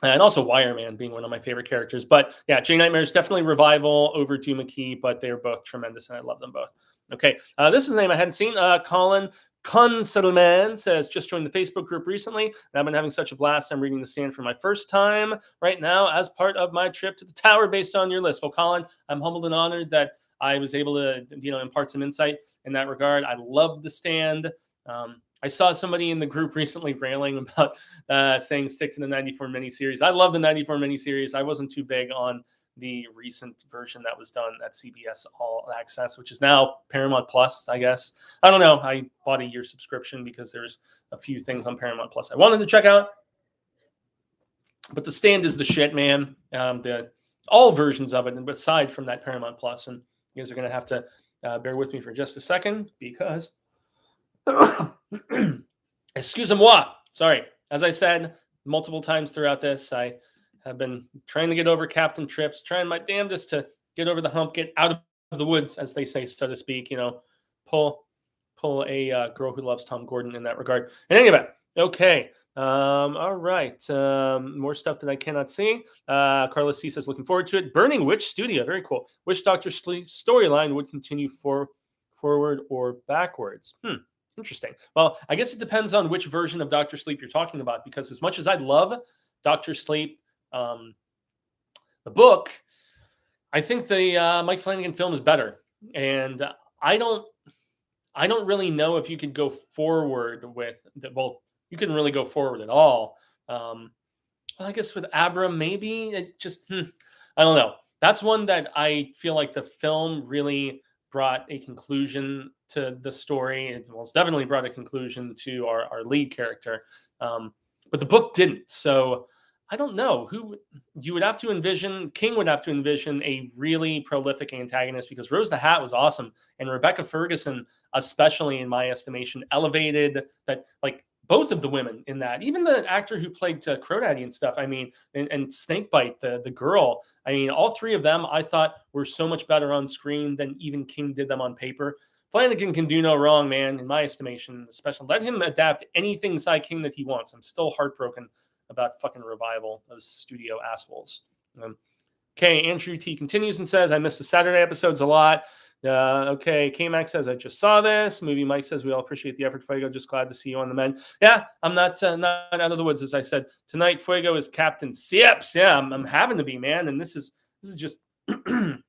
and also Wireman being one of my favorite characters. But yeah, Jay Nightmare is definitely Revival over Doomakey, but they're both tremendous, and I love them both. Okay, this is a name I hadn't seen. Colin Conselman says, just joined the Facebook group recently, and I've been having such a blast. I'm reading The Stand for my first time right now as part of my trip to the Tower based on your list. Well, Colin, I'm humbled and honored that I was able to, impart some insight in that regard. I love The Stand. I saw somebody in the group recently railing about saying stick to the 94 miniseries. I love the 94 miniseries. I wasn't too big on the recent version that was done at CBS All Access, which is now Paramount Plus, I guess. I don't know. I bought a year subscription because there's a few things on Paramount Plus I wanted to check out. But The Stand is the shit, man. All versions of it, and aside from that Paramount Plus. And you guys are going to have to bear with me for just a second because... Excusez-moi. Sorry. As I said multiple times throughout this, I have been trying to get over Captain Trips, trying my damnedest to get over the hump, get out of the woods, as they say, so to speak. Pull pull a girl who loves Tom Gordon in that regard. In any event, okay. All right. More stuff that I cannot see. Carlos C says, looking forward to it. Burning Witch Studio. Very cool. Which Doctor Sleep storyline would continue forward or backwards? Interesting. Well, I guess it depends on which version of Doctor Sleep you're talking about, because as much as I love Doctor Sleep, the book, I think the Mike Flanagan film is better. And I don't really know if you could go forward with well, you couldn't really go forward at all. I guess with Abra, maybe it just, I don't know. That's one that I feel like the film really brought a conclusion to the story. It most definitely brought a conclusion to our lead character. But the book didn't. So I don't know who you would have to envision. King would have to envision a really prolific antagonist, because Rose the Hat was awesome. And Rebecca Ferguson, especially in my estimation, elevated that, like, both of the women in that, even the actor who played Crodaddy and stuff. I mean, and Snakebite, the girl. I mean, all three of them I thought were so much better on screen than even King did them on paper. Flanagan can do no wrong, man, in my estimation. Especially let him adapt anything Cy King that he wants. I'm still heartbroken about fucking Revival, those studio assholes. Okay, Andrew T continues and says, I missed the Saturday episodes a lot. Okay, K-Max says, I just saw this. Movie Mike says, we all appreciate the effort, Fuego. Just glad to see you on the men. Yeah, I'm not out of the woods, as I said. Tonight, Fuego is Captain Sips. Yeah, I'm having to be, man. And this is just, it's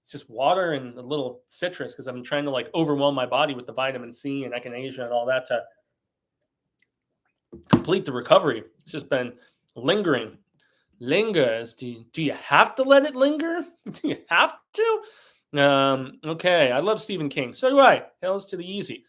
just water and a little citrus, because I'm trying to, like, overwhelm my body with the vitamin C and echinacea and all that to complete the recovery. It's just been lingering. Lingers. Do you have to let it linger? Do you have to? Okay. I love Stephen King. So do I. Hails to the easy.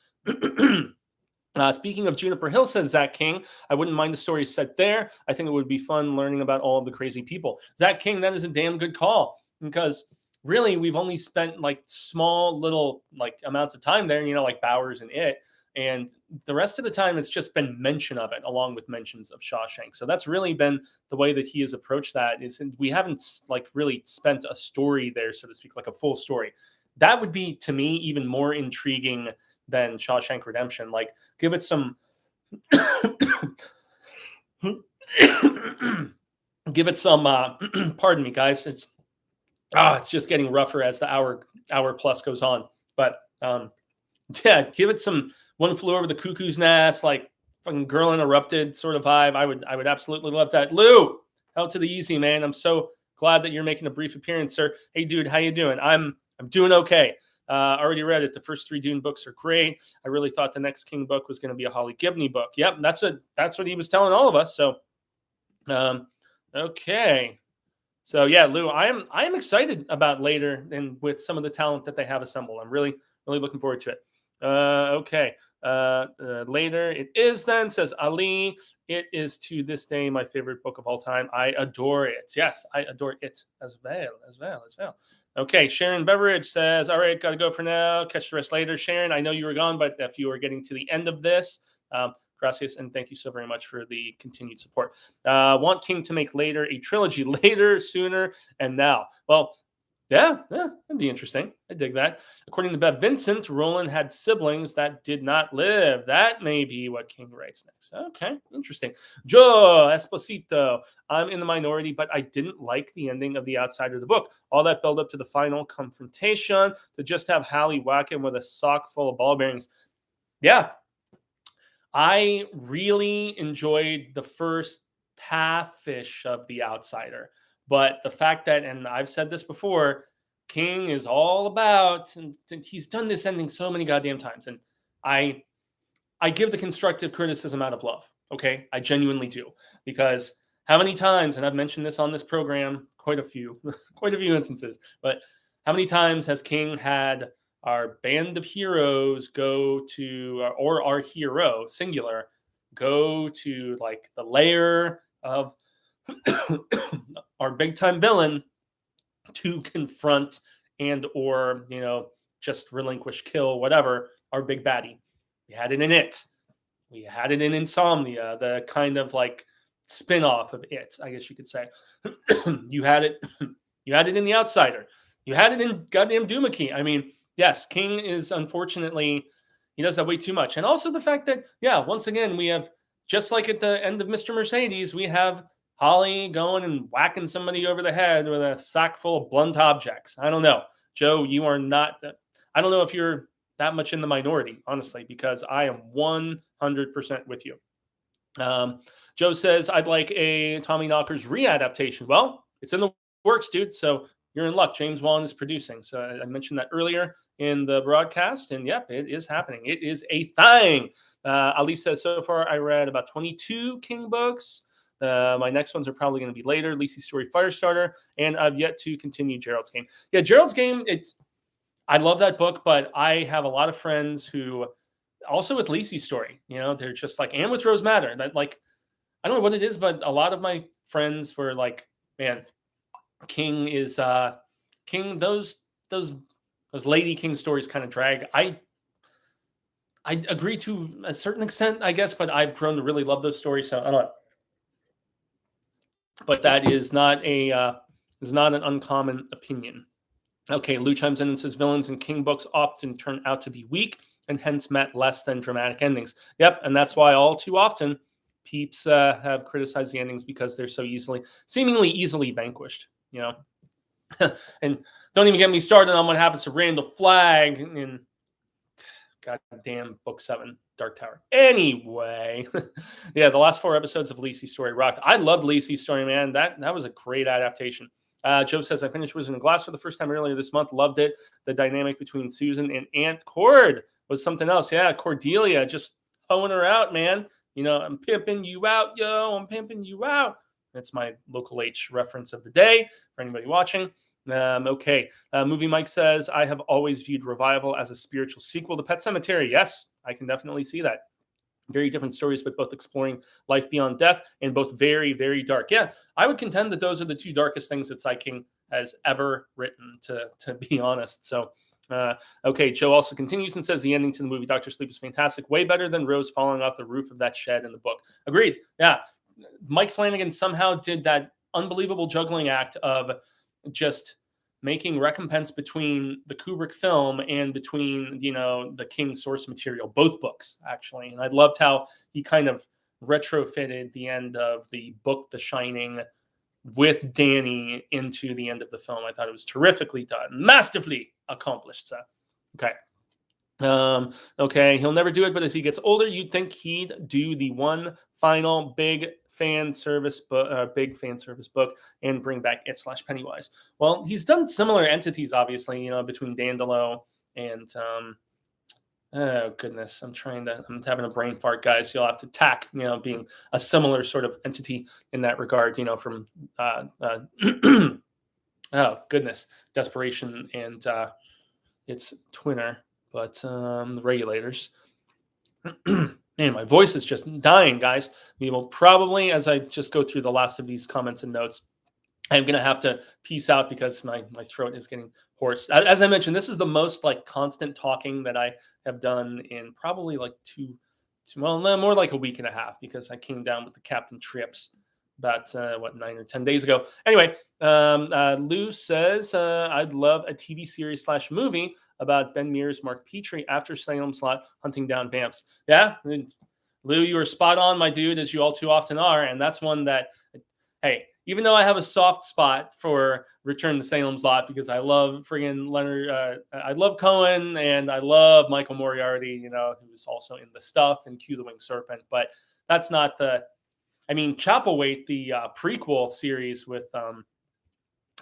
Speaking of Juniper Hill, says Zach King, I wouldn't mind the story set there. I think it would be fun learning about all of the crazy people. Zach King, that is a damn good call, because really we've only spent like small little like amounts of time there, like Bowers and It. And the rest of the time, it's just been mention of it, along with mentions of Shawshank. So that's really been the way that he has approached that. We haven't like really spent a story there, so to speak, like a full story. That would be, to me, even more intriguing than Shawshank Redemption. Like, give it some, give it some. Pardon me, guys. It's just getting rougher as the hour plus goes on. But yeah, give it some. One Flew Over the Cuckoo's Nest, like fucking Girl Interrupted sort of vibe. I would absolutely love that. Lou, hell to the easy, man. I'm so glad that you're making a brief appearance, sir. Hey, dude, how you doing? I'm doing okay. Already read it. The first 3 Dune books are great. I really thought the next King book was going to be a Holly Gibney book. Yep, that's what he was telling all of us. So, okay. So yeah, Lou, I am excited about later and with some of the talent that they have assembled. I'm really looking forward to it. Okay. Later it is then, says Ali. It is to this day my favorite book of all time. I adore it. Yes, I adore it as well. Okay, Sharon Beveridge says, all right, gotta go for now. Catch the rest later. Sharon, I know you were gone, but if you are getting to the end of this, gracias, and thank you so very much for the continued support. Want King to make later a trilogy, later, sooner, and now. Well, yeah, that'd be interesting. I dig that. According to Bev Vincent, Roland had siblings that did not live. That may be what King writes next. Okay, interesting. Joe Esposito, I'm in the minority, but I didn't like the ending of The Outsider, the book. All that build up to the final confrontation, to just have Hallie whack him with a sock full of ball bearings. Yeah, I really enjoyed the first half-ish of The Outsider. But the fact that, and I've said this before, King is all about, and he's done this ending so many goddamn times. And I give the constructive criticism out of love. Okay. I genuinely do. Because how many times, and I've mentioned this on this program, quite a few instances, but how many times has King had our band of heroes go to, or our hero, singular, go to like the lair of our big time villain to confront and or just relinquish, kill, whatever, our big baddie. We had it in It. We had it in Insomnia, the kind of like spin-off of It, I guess you could say. You had it in The Outsider. You had it in goddamn Doomickey. I mean, yes, King is unfortunately, he does that way too much. And also the fact that, yeah, once again, we have, just like at the end of Mr. Mercedes, we have Holly going and whacking somebody over the head with a sack full of blunt objects. I don't know. Joe, you are not, I don't know if you're that much in the minority, honestly, because I am 100% with you. Joe says, I'd like a Tommy Knockers readaptation. Well, it's in the works, dude. So you're in luck. James Wan is producing. So I mentioned that earlier in the broadcast, and yep, it is happening. It is a thing. Ali says, so far I read about 22 King books. My next ones are probably going to be later. Lacey's Story Firestarter, and I've yet to continue Gerald's Game. Yeah, Gerald's Game, I love that book, but I have a lot of friends who, also with Lacey's Story, they're just like, and with Rose Matter, that like, I don't know what it is, but a lot of my friends were like, man, King is King. Those Lady King stories kind of drag. I agree to a certain extent, I guess, but I've grown to really love those stories. So I don't know. But that is not an uncommon opinion. Okay, Lou chimes in and says villains in King books often turn out to be weak and hence met less than dramatic endings. Yep, and that's why all too often peeps have criticized the endings because they're so seemingly easily vanquished. And don't even get me started on what happens to Randall Flagg in goddamn book 7, Dark Tower. Anyway, yeah, the last 4 episodes of Lacey's Story rocked. I loved Lacey's Story, man. That was a great adaptation. Joe says, I finished Wizard of Glass for the first time earlier this month. Loved it. The dynamic between Susan and Aunt Cord was something else. Yeah, Cordelia just hoeing her out, man. I'm pimping you out, yo. I'm pimping you out. That's my local H reference of the day for anybody watching. Okay. Movie Mike says, I have always viewed Revival as a spiritual sequel to Pet Sematary. Yes, I can definitely see that. Very different stories, but both exploring life beyond death and both very, very dark. Yeah, I would contend that those are the 2 darkest things that Cy King has ever written, to be honest. So, okay, Joe also continues and says the ending to the movie Dr. Sleep is fantastic. Way better than Rose falling off the roof of that shed in the book. Agreed. Yeah, Mike Flanagan somehow did that unbelievable juggling act of just making recompense between the Kubrick film and between, the King source material, both books, actually. And I loved how he kind of retrofitted the end of the book, The Shining, with Danny into the end of the film. I thought it was terrifically done, masterfully accomplished. So, okay. Okay, he'll never do it, but as he gets older, you'd think he'd do the one final big fan service book and bring back It/Pennywise. Well, he's done similar entities, obviously, between Dandelo and oh goodness, I'm having a brain fart, guys. You'll have to tack, being a similar sort of entity in that regard, from oh goodness, Desperation and its twinner, but the Regulators. Man, my voice is just dying, guys. We will probably, as I just go through the last of these comments and notes, I'm going to have to peace out because my throat is getting hoarse. As I mentioned, this is the most constant talking that I have done in probably more like a week and a half, because I came down with the Captain Trips about 9 or 10 days ago. Anyway, Lou says, I'd love a TV series / movie about Ben Mears, Mark Petrie after Salem's Lot hunting down vamps. Yeah, Lou, you were spot on, my dude, as you all too often are. And that's one that, hey, even though I have a soft spot for Return to Salem's Lot because I love friggin' Leonard, I love Cohen and I love Michael Moriarty, who's also in The Stuff and Q the Winged Serpent. But that's not Chapelwaite, the prequel series with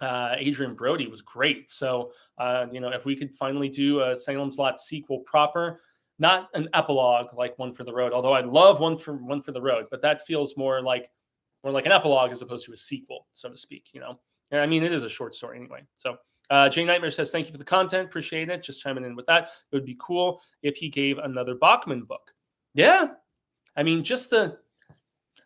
Adrian Brody was great. So, if we could finally do a Salem's Lot sequel proper, not an epilogue like One for the Road, although I love One for the Road, but that feels more like an epilogue as opposed to a sequel, so to speak, it is a short story anyway. So, Jay Nightmare says, thank you for the content. Appreciate it. Just chiming in with that. It would be cool if he gave another Bachman book. Yeah. Just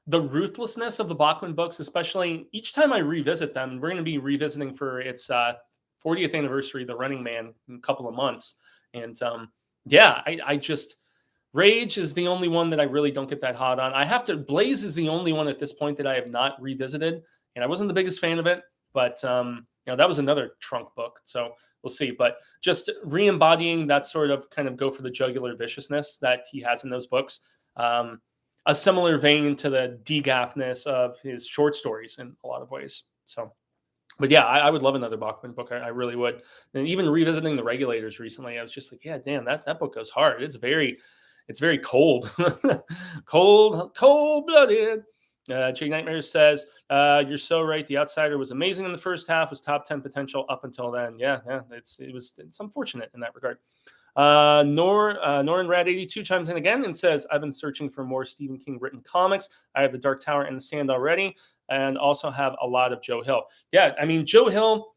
the ruthlessness of the Bachman books, especially each time I revisit them. We're going to be revisiting for its 40th anniversary, The Running Man, in a couple of months. And I just, Rage is the only one that I really don't get that hot on. Blaze is the only one at this point that I have not revisited. And I wasn't the biggest fan of it, but that was another trunk book. So we'll see. But just re-embodying that sort of kind of go for the jugular viciousness that he has in those books. A similar vein to the degaffness of his short stories in a lot of ways. So, but yeah, I would love another Bachman book. I really would. And even revisiting The Regulators recently, I was just like, yeah, damn, that book goes hard. It's very cold, cold blooded. Jay Nightmares says, you're so right. The Outsider was amazing in the first half, was top 10 potential up until then. Yeah, it's unfortunate in that regard. Norin Rad 82 chimes in again and says, I've been searching for more Stephen King written comics. I have The Dark Tower and The Stand already, and also have a lot of Joe Hill. Yeah, I mean, Joe Hill,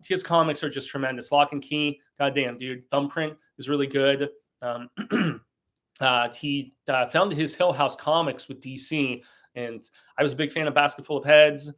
his comics are just tremendous. Lock and Key, goddamn, dude. Thumbprint is really good. He founded his Hill House Comics with DC, and I was a big fan of Basket Full of Heads.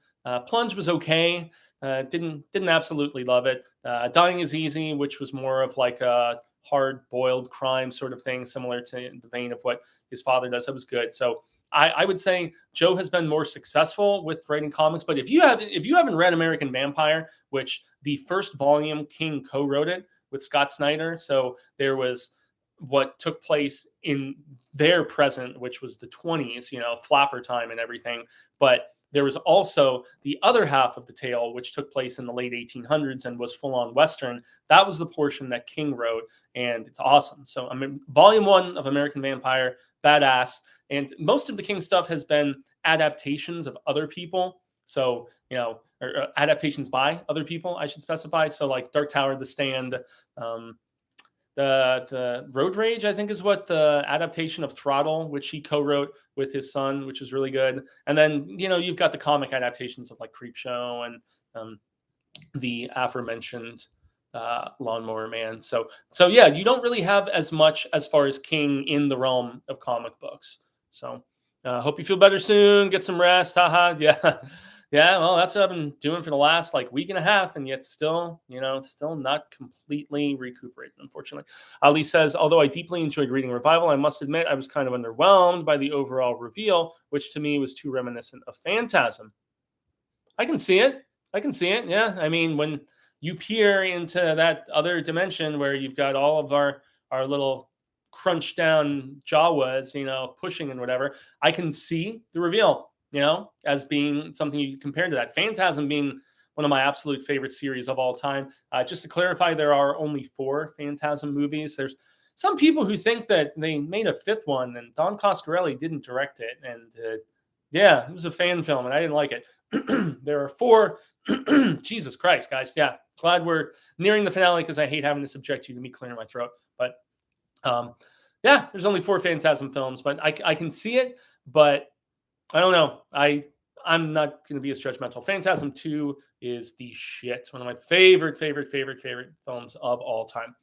Plunge was okay. Didn't absolutely love it. Dying is Easy, which was more of like a hard-boiled crime sort of thing, similar to the vein of what his father does. That was good. So I would say Joe has been more successful with writing comics. But if you haven't read American Vampire, which the first volume King co-wrote it with Scott Snyder, so there was what took place in their present, which was the 20s, flapper time and everything. But there was also the other half of the tale, which took place in the late 1800s and was full-on Western. That was the portion that King wrote, and it's awesome. So, volume 1 of American Vampire, badass. And most of the King stuff has been adaptations of other people. So, or adaptations by other people, I should specify. So, like Dark Tower, The Stand, the Road Rage, I think, is what the adaptation of Throttle, which he co-wrote with his son, which is really good. And then, you've got the comic adaptations of like Creepshow and the aforementioned Lawnmower Man. So yeah, you don't really have as much as far as King in the realm of comic books. So hope you feel better soon. Get some rest. Haha. Yeah. Yeah, well, that's what I've been doing for the last week and a half, and yet still not completely recuperated, unfortunately. Ali says, although I deeply enjoyed reading Revival, I must admit I was kind of underwhelmed by the overall reveal, which to me was too reminiscent of Phantasm. I can see it. Yeah, I mean, when you peer into that other dimension where you've got all of our little crunched down Jawas, pushing and whatever, I can see the reveal. As being something you compare to that. Phantasm being one of my absolute favorite series of all time. Just to clarify, there are only 4 Phantasm movies. There's some people who think that they made a 5th one, and Don Coscarelli didn't direct it. And yeah, it was a fan film, and I didn't like it. There are 4. Jesus Christ, guys. Yeah, glad we're nearing the finale because I hate having to subject you to me clearing my throat. But yeah, there's only 4 Phantasm films, but I can see it, but I don't know. I'm not going to be as judgmental. Phantasm 2 is the shit. One of my favorite films of all time.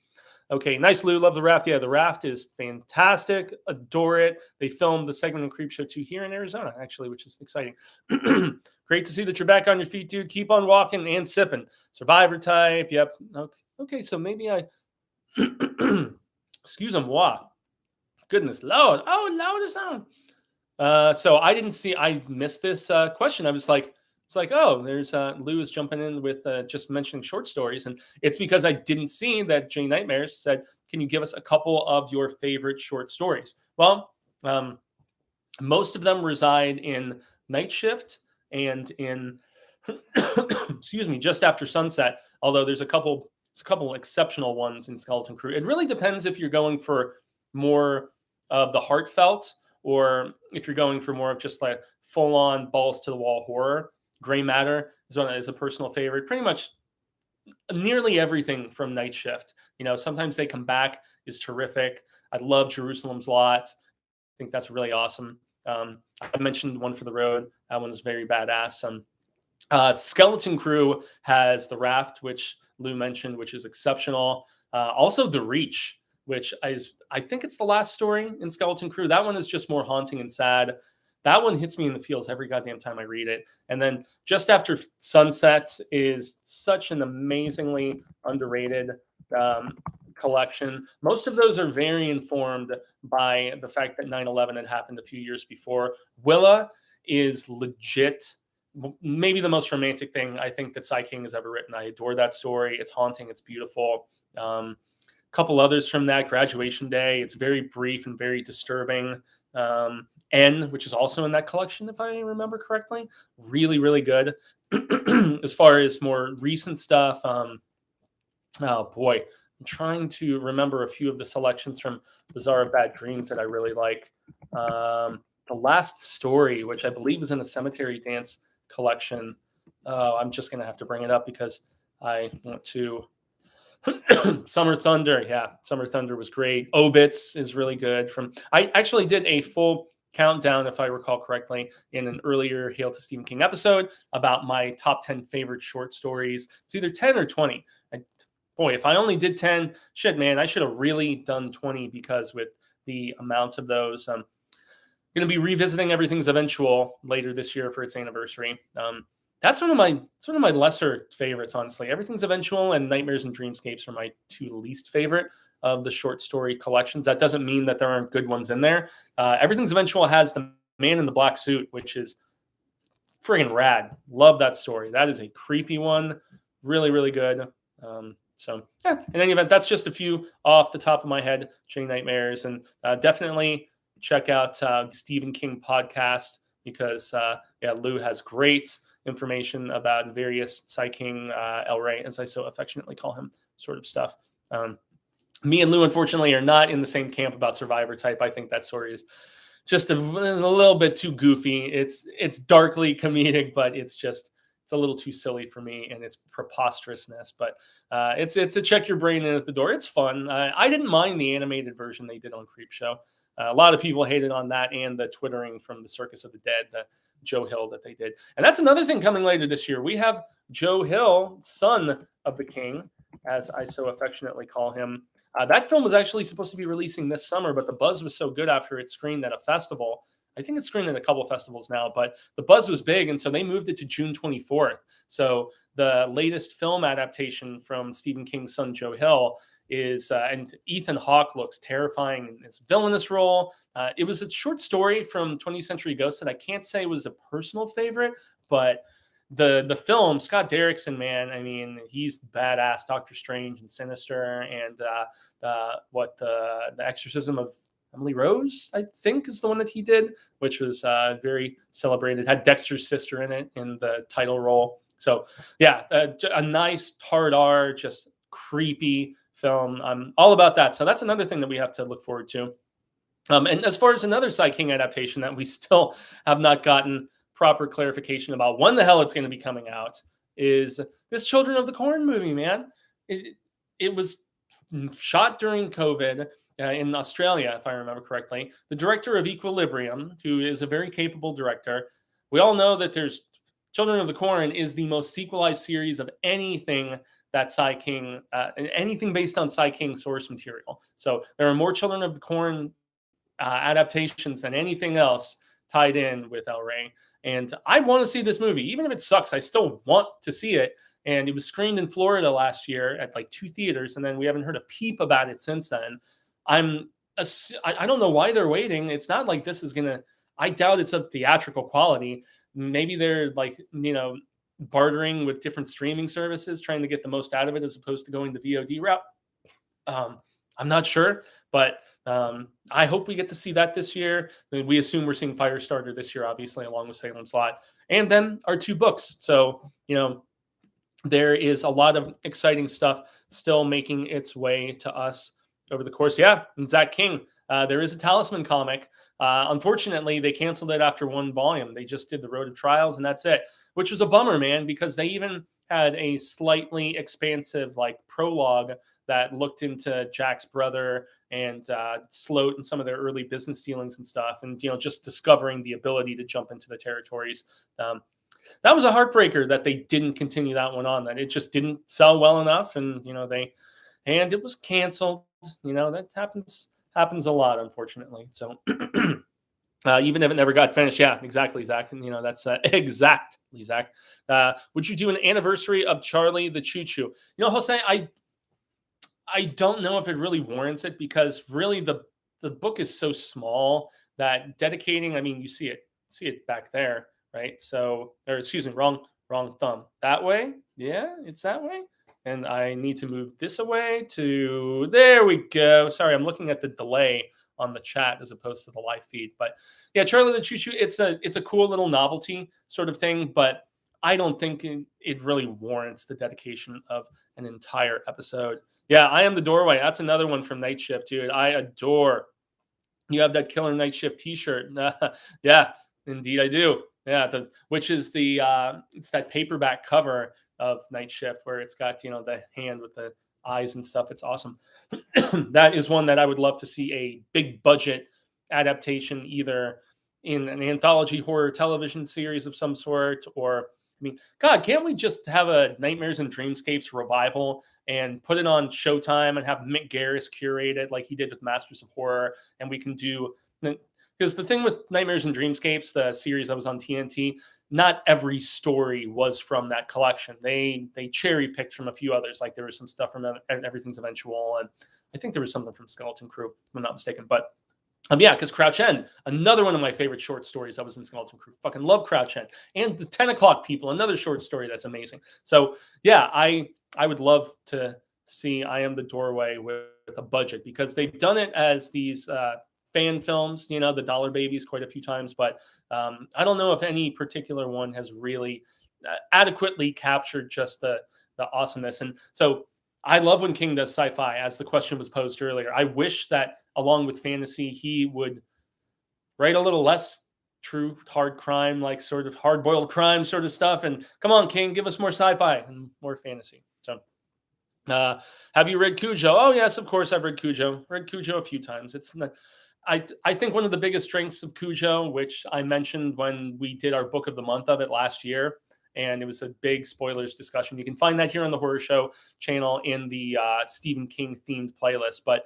Okay, nice, Lou. Love The Raft. Yeah, The Raft is fantastic. Adore it. They filmed the segment in Creepshow 2 here in Arizona, actually, which is exciting. Great to see that you're back on your feet, dude. Keep on walking and sipping. Survivor type. Yep. Okay, so maybe I... Excuse me. Goodness, Lord. Oh, louder sound. So I missed this question. I was like, oh, there's Lou is jumping in with just mentioning short stories. And it's because I didn't see that Jay Nightmares said, can you give us a couple of your favorite short stories? Well, most of them reside in Night Shift and in, excuse me, Just After Sunset. Although there's a couple exceptional ones in Skeleton Crew. It really depends if you're going for more of the heartfelt, or if you're going for more of just like full-on balls-to-the-wall horror. Gray Matter is a personal favorite. Pretty much nearly everything from Night Shift. Sometimes They Come Back is terrific. I love Jerusalem's Lot. I think that's really awesome. I mentioned One for the Road. That one's very badass. Skeleton Crew has The Raft, which Lou mentioned, which is exceptional. Also The Reach, which I think it's the last story in Skeleton Crew. That one is just more haunting and sad. That one hits me in the feels every goddamn time I read it. And then Just After Sunset is such an amazingly underrated collection. Most of those are very informed by the fact that 9/11 had happened a few years before. Willa is legit maybe the most romantic thing I think that Sai King has ever written. I adore that story. It's haunting. It's beautiful. Couple others from that, Graduation Day. It's very brief and very disturbing. N, which is also in that collection, if I remember correctly. Really, really good. As far as more recent stuff, oh boy, I'm trying to remember a few of the selections from Bazaar of Bad Dreams that I really like. The Last Story, which I believe is in the Cemetery Dance collection. I'm just going to have to bring it up because I want to. Summer Thunder, yeah, Summer Thunder was great. Obits is really good. I actually did a full countdown, if I recall correctly, in an earlier Hail to Stephen King episode about my top 10 favorite short stories. It's either 10 or 20. Boy, if I only did 10, shit, man, I should have really done 20 because with the amounts of those, I'm going to be revisiting Everything's Eventual later this year for its anniversary. That's one of my lesser favorites, honestly. Everything's Eventual and Nightmares and Dreamscapes are my two least favorite of the short story collections. That doesn't mean that there aren't good ones in there. Everything's Eventual has The Man in the Black Suit, which is friggin' rad. Love that story. That is a creepy one. Really, really good. So, yeah, in any event, that's just a few off the top of my head, Shitty Nightmares. And definitely check out Stephen King podcast because, Lou has great information about various Sai King, El Rey, as I so affectionately call him, sort of stuff. Me and Lou, unfortunately, are not in the same camp about Survivor Type. I think that story is just a little bit too goofy. It's darkly comedic, but it's a little too silly for me and its preposterousness. But it's a check your brain in at the door. It's fun. I didn't mind the animated version they did on Creepshow. A lot of people hated on that and the twittering from the Circus of the Dead, the Joe Hill that they did. And that's another thing coming later this year. We have Joe Hill, son of the King, as I so affectionately call him. That film was actually supposed to be releasing this summer, but the buzz was so good after it screened at a festival. I think it's screened at a couple of festivals now, but the buzz was big, and so they moved it to June 24th. So the latest film adaptation from Stephen King's son, Joe Hill, is and Ethan Hawke looks terrifying in his villainous role. It was a short story from 20th Century Ghost that I can't say was a personal favorite, but the film, Scott Derrickson, man, I mean, he's badass. Doctor Strange and Sinister, and the Exorcism of Emily Rose, I think, is the one that he did, which was very celebrated. Had Dexter's sister in it in the title role. So yeah, a nice hard R, just creepy film. I'm all about that. So that's another thing that we have to look forward to. And as far as another Sai King adaptation that we still have not gotten proper clarification about when the hell it's going to be coming out is this Children of the Corn movie, man. It was shot during COVID in Australia, if I remember correctly. The director of Equilibrium, who is a very capable director, we all know that there's Children of the Corn is the most sequelized series of anything that Sai King, anything based on Sai King source material. So there are more Children of the Corn adaptations than anything else tied in with El Rey. And I want to see this movie. Even if it sucks, I still want to see it. And it was screened in Florida last year at like 2 theaters, and then we haven't heard a peep about it since then. I don't know why they're waiting. It's not like this is going to, I doubt it's of theatrical quality. Maybe they're like, bartering with different streaming services, trying to get the most out of it as opposed to going the VOD route. I'm not sure, but I hope we get to see that this year. We assume we're seeing Firestarter this year, obviously, along with Salem's Lot, and then our 2 books. So, there is a lot of exciting stuff still making its way to us over the course. Yeah, and Zach King. There is a Talisman comic. Unfortunately, they canceled it after 1 volume. They just did the Road of Trials, and that's it, which was a bummer, man, because they even had a slightly expansive prologue that looked into Jack's brother and Sloat and some of their early business dealings and stuff, and just discovering the ability to jump into the territories. That was a heartbreaker that they didn't continue that one on. That it just didn't sell well enough, and it was canceled. That happens a lot, unfortunately. So even if it never got finished, yeah, exactly, Zach. And that's exactly, Zach. Would you do an anniversary of Charlie the Choo Choo? Jose, I don't know if it really warrants it, because really the book is so small that dedicating, I mean, you see it back there, right? So, or excuse me, wrong thumb. That way, yeah, it's that way. And I need to move this away to, there we go. Sorry, I'm looking at the delay on the chat as opposed to the live feed. But yeah, Charlie the Choo Choo, it's a cool little novelty sort of thing, but I don't think it really warrants the dedication of an entire episode. Yeah, I Am the Doorway. That's another one from Night Shift, dude. I adore. You have that Killer Night Shift T-shirt. Yeah, indeed I do. Yeah, which is it's that paperback cover of Night Shift where it's got the hand with the eyes and stuff. It's awesome. That is one that I would love to see a big budget adaptation, either in an anthology horror television series of some sort, or I mean, God, can't we just have a Nightmares and Dreamscapes revival and put it on Showtime and have Mick Garris curate it like he did with Masters of Horror? And we can do, because the thing with Nightmares and Dreamscapes, the series that was on TNT, not every story was from that collection. They cherry picked from a few others. Like there was some stuff from Everything's Eventual, and I think there was something from Skeleton Crew, if I'm not mistaken. But yeah, because Crouch End, another one of my favorite short stories that was in Skeleton Crew. Fucking love Crouch End. And the 10 O'Clock People, another short story that's amazing. So yeah, I would love to see I Am the Doorway with a budget, because they've done it as these fan films, the Dollar Babies quite a few times, but I don't know if any particular one has really adequately captured just the awesomeness. And so I love when King does sci-fi, as the question was posed earlier. I wish that along with fantasy, he would write a little less true hard crime, like sort of hard-boiled crime sort of stuff. And come on, King, give us more sci-fi and more fantasy. So have you read Cujo? Oh, yes, of course I've read Cujo. Read Cujo a few times. It's not, I think one of the biggest strengths of Cujo, which I mentioned when we did our book of the month of it last year, and it was a big spoilers discussion. You can find that here on the Horror Show channel in the Stephen King themed playlist. But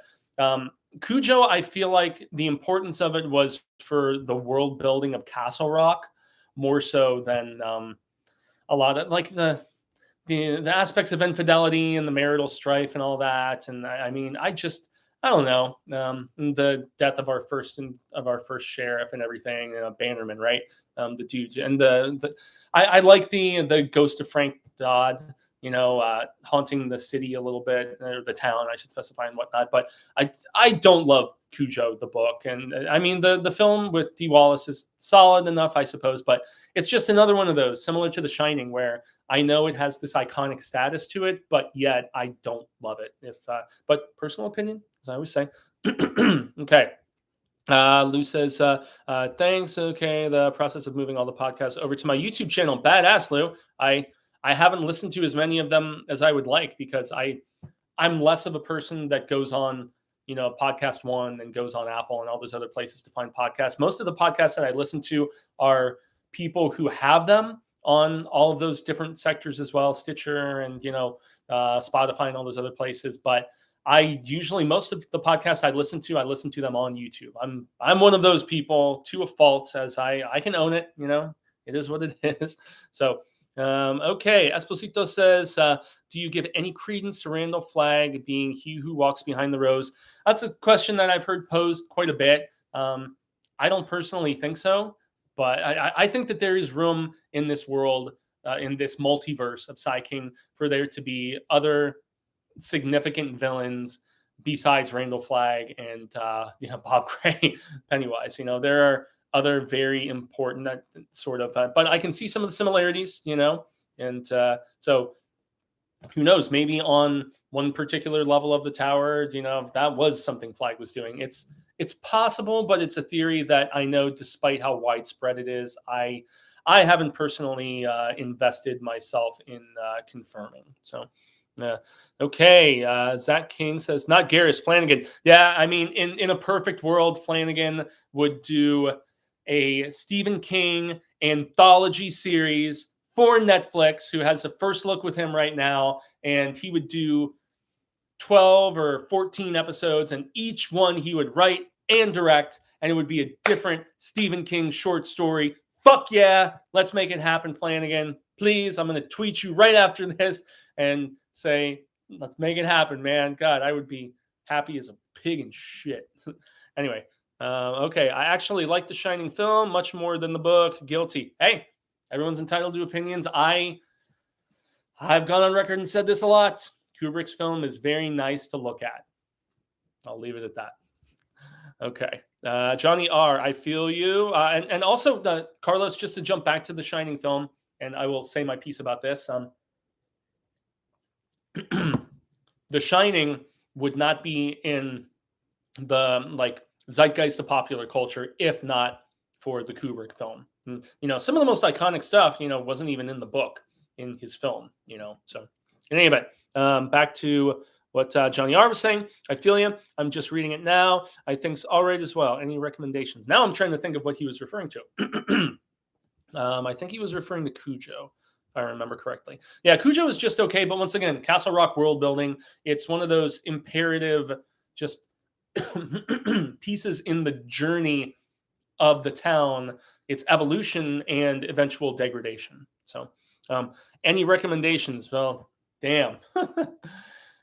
Cujo, I feel like the importance of it was for the world building of Castle Rock, more so than a lot of like the aspects of infidelity and the marital strife and all that. And I mean, I don't know, the death of our first sheriff and everything, Bannerman, right? The dude, and I like the ghost of Frank Dodd, haunting the city a little bit, or the town, I should specify, and whatnot. But I don't love Cujo the book, and I mean the film with Dee Wallace is solid enough, I suppose, but it's just another one of those similar to The Shining, where I know it has this iconic status to it, but yet I don't love it. But personal opinion, as I always say. Okay. Lou says, thanks. Okay. The process of moving all the podcasts over to my YouTube channel. Badass, Lou. I haven't listened to as many of them as I would like, because I'm less of a person that goes on, Podcast One and goes on Apple and all those other places to find podcasts. Most of the podcasts that I listen to are people who have them on all of those different sectors as well, Stitcher and, Spotify and all those other places. But most of the podcasts I listen to them on YouTube. I'm one of those people, to a fault, as I can own it. It is what it is. So, okay. Esposito says, do you give any credence to Randall Flagg being he who walks behind the rose? That's a question that I've heard posed quite a bit. I don't personally think so, but I think that there is room in this world, in this multiverse of Psy King, for there to be other significant villains besides Randall Flagg and Bob Gray, Pennywise. There are other very important sort of, but I can see some of the similarities, and so who knows, maybe on one particular level of the tower, that was something Flagg was doing. It's possible, but it's a theory that I know, despite how widespread it is, I haven't personally invested myself in confirming. So, okay. Zach King says, not Garrus, Flanagan. Yeah, I mean, in a perfect world, Flanagan would do a Stephen King anthology series for Netflix, who has a first look with him right now, and he would do 12 or 14 episodes, and each one he would write and direct, and it would be a different Stephen King short story. Fuck yeah, let's make it happen, Flanagan. Please, I'm going to tweet you right after this and say, let's make it happen, man. God, I would be happy as a pig in shit. Anyway, okay, I actually like the Shining film much more than the book. Guilty. Hey, everyone's entitled to opinions. I've gone on record and said this a lot. Kubrick's film is very nice to look at. I'll leave it at that. Okay. Johnny R., I feel you. And also, Carlos, just to jump back to the Shining film, and I will say my piece about this. The Shining would not be in the zeitgeist of popular culture if not for the Kubrick film. And, some of the most iconic stuff, wasn't even in the book in his film, So, in any event, back to what Johnny R was saying. I feel you. I'm just reading it now. I think's all right as well. Any recommendations? Now I'm trying to think of what he was referring to. I think he was referring to Cujo, if I remember correctly. Yeah, Cujo is just okay, but once again, Castle Rock world building. It's one of those imperative, just pieces in the journey of the town, its evolution and eventual degradation. So, any recommendations? Well, damn.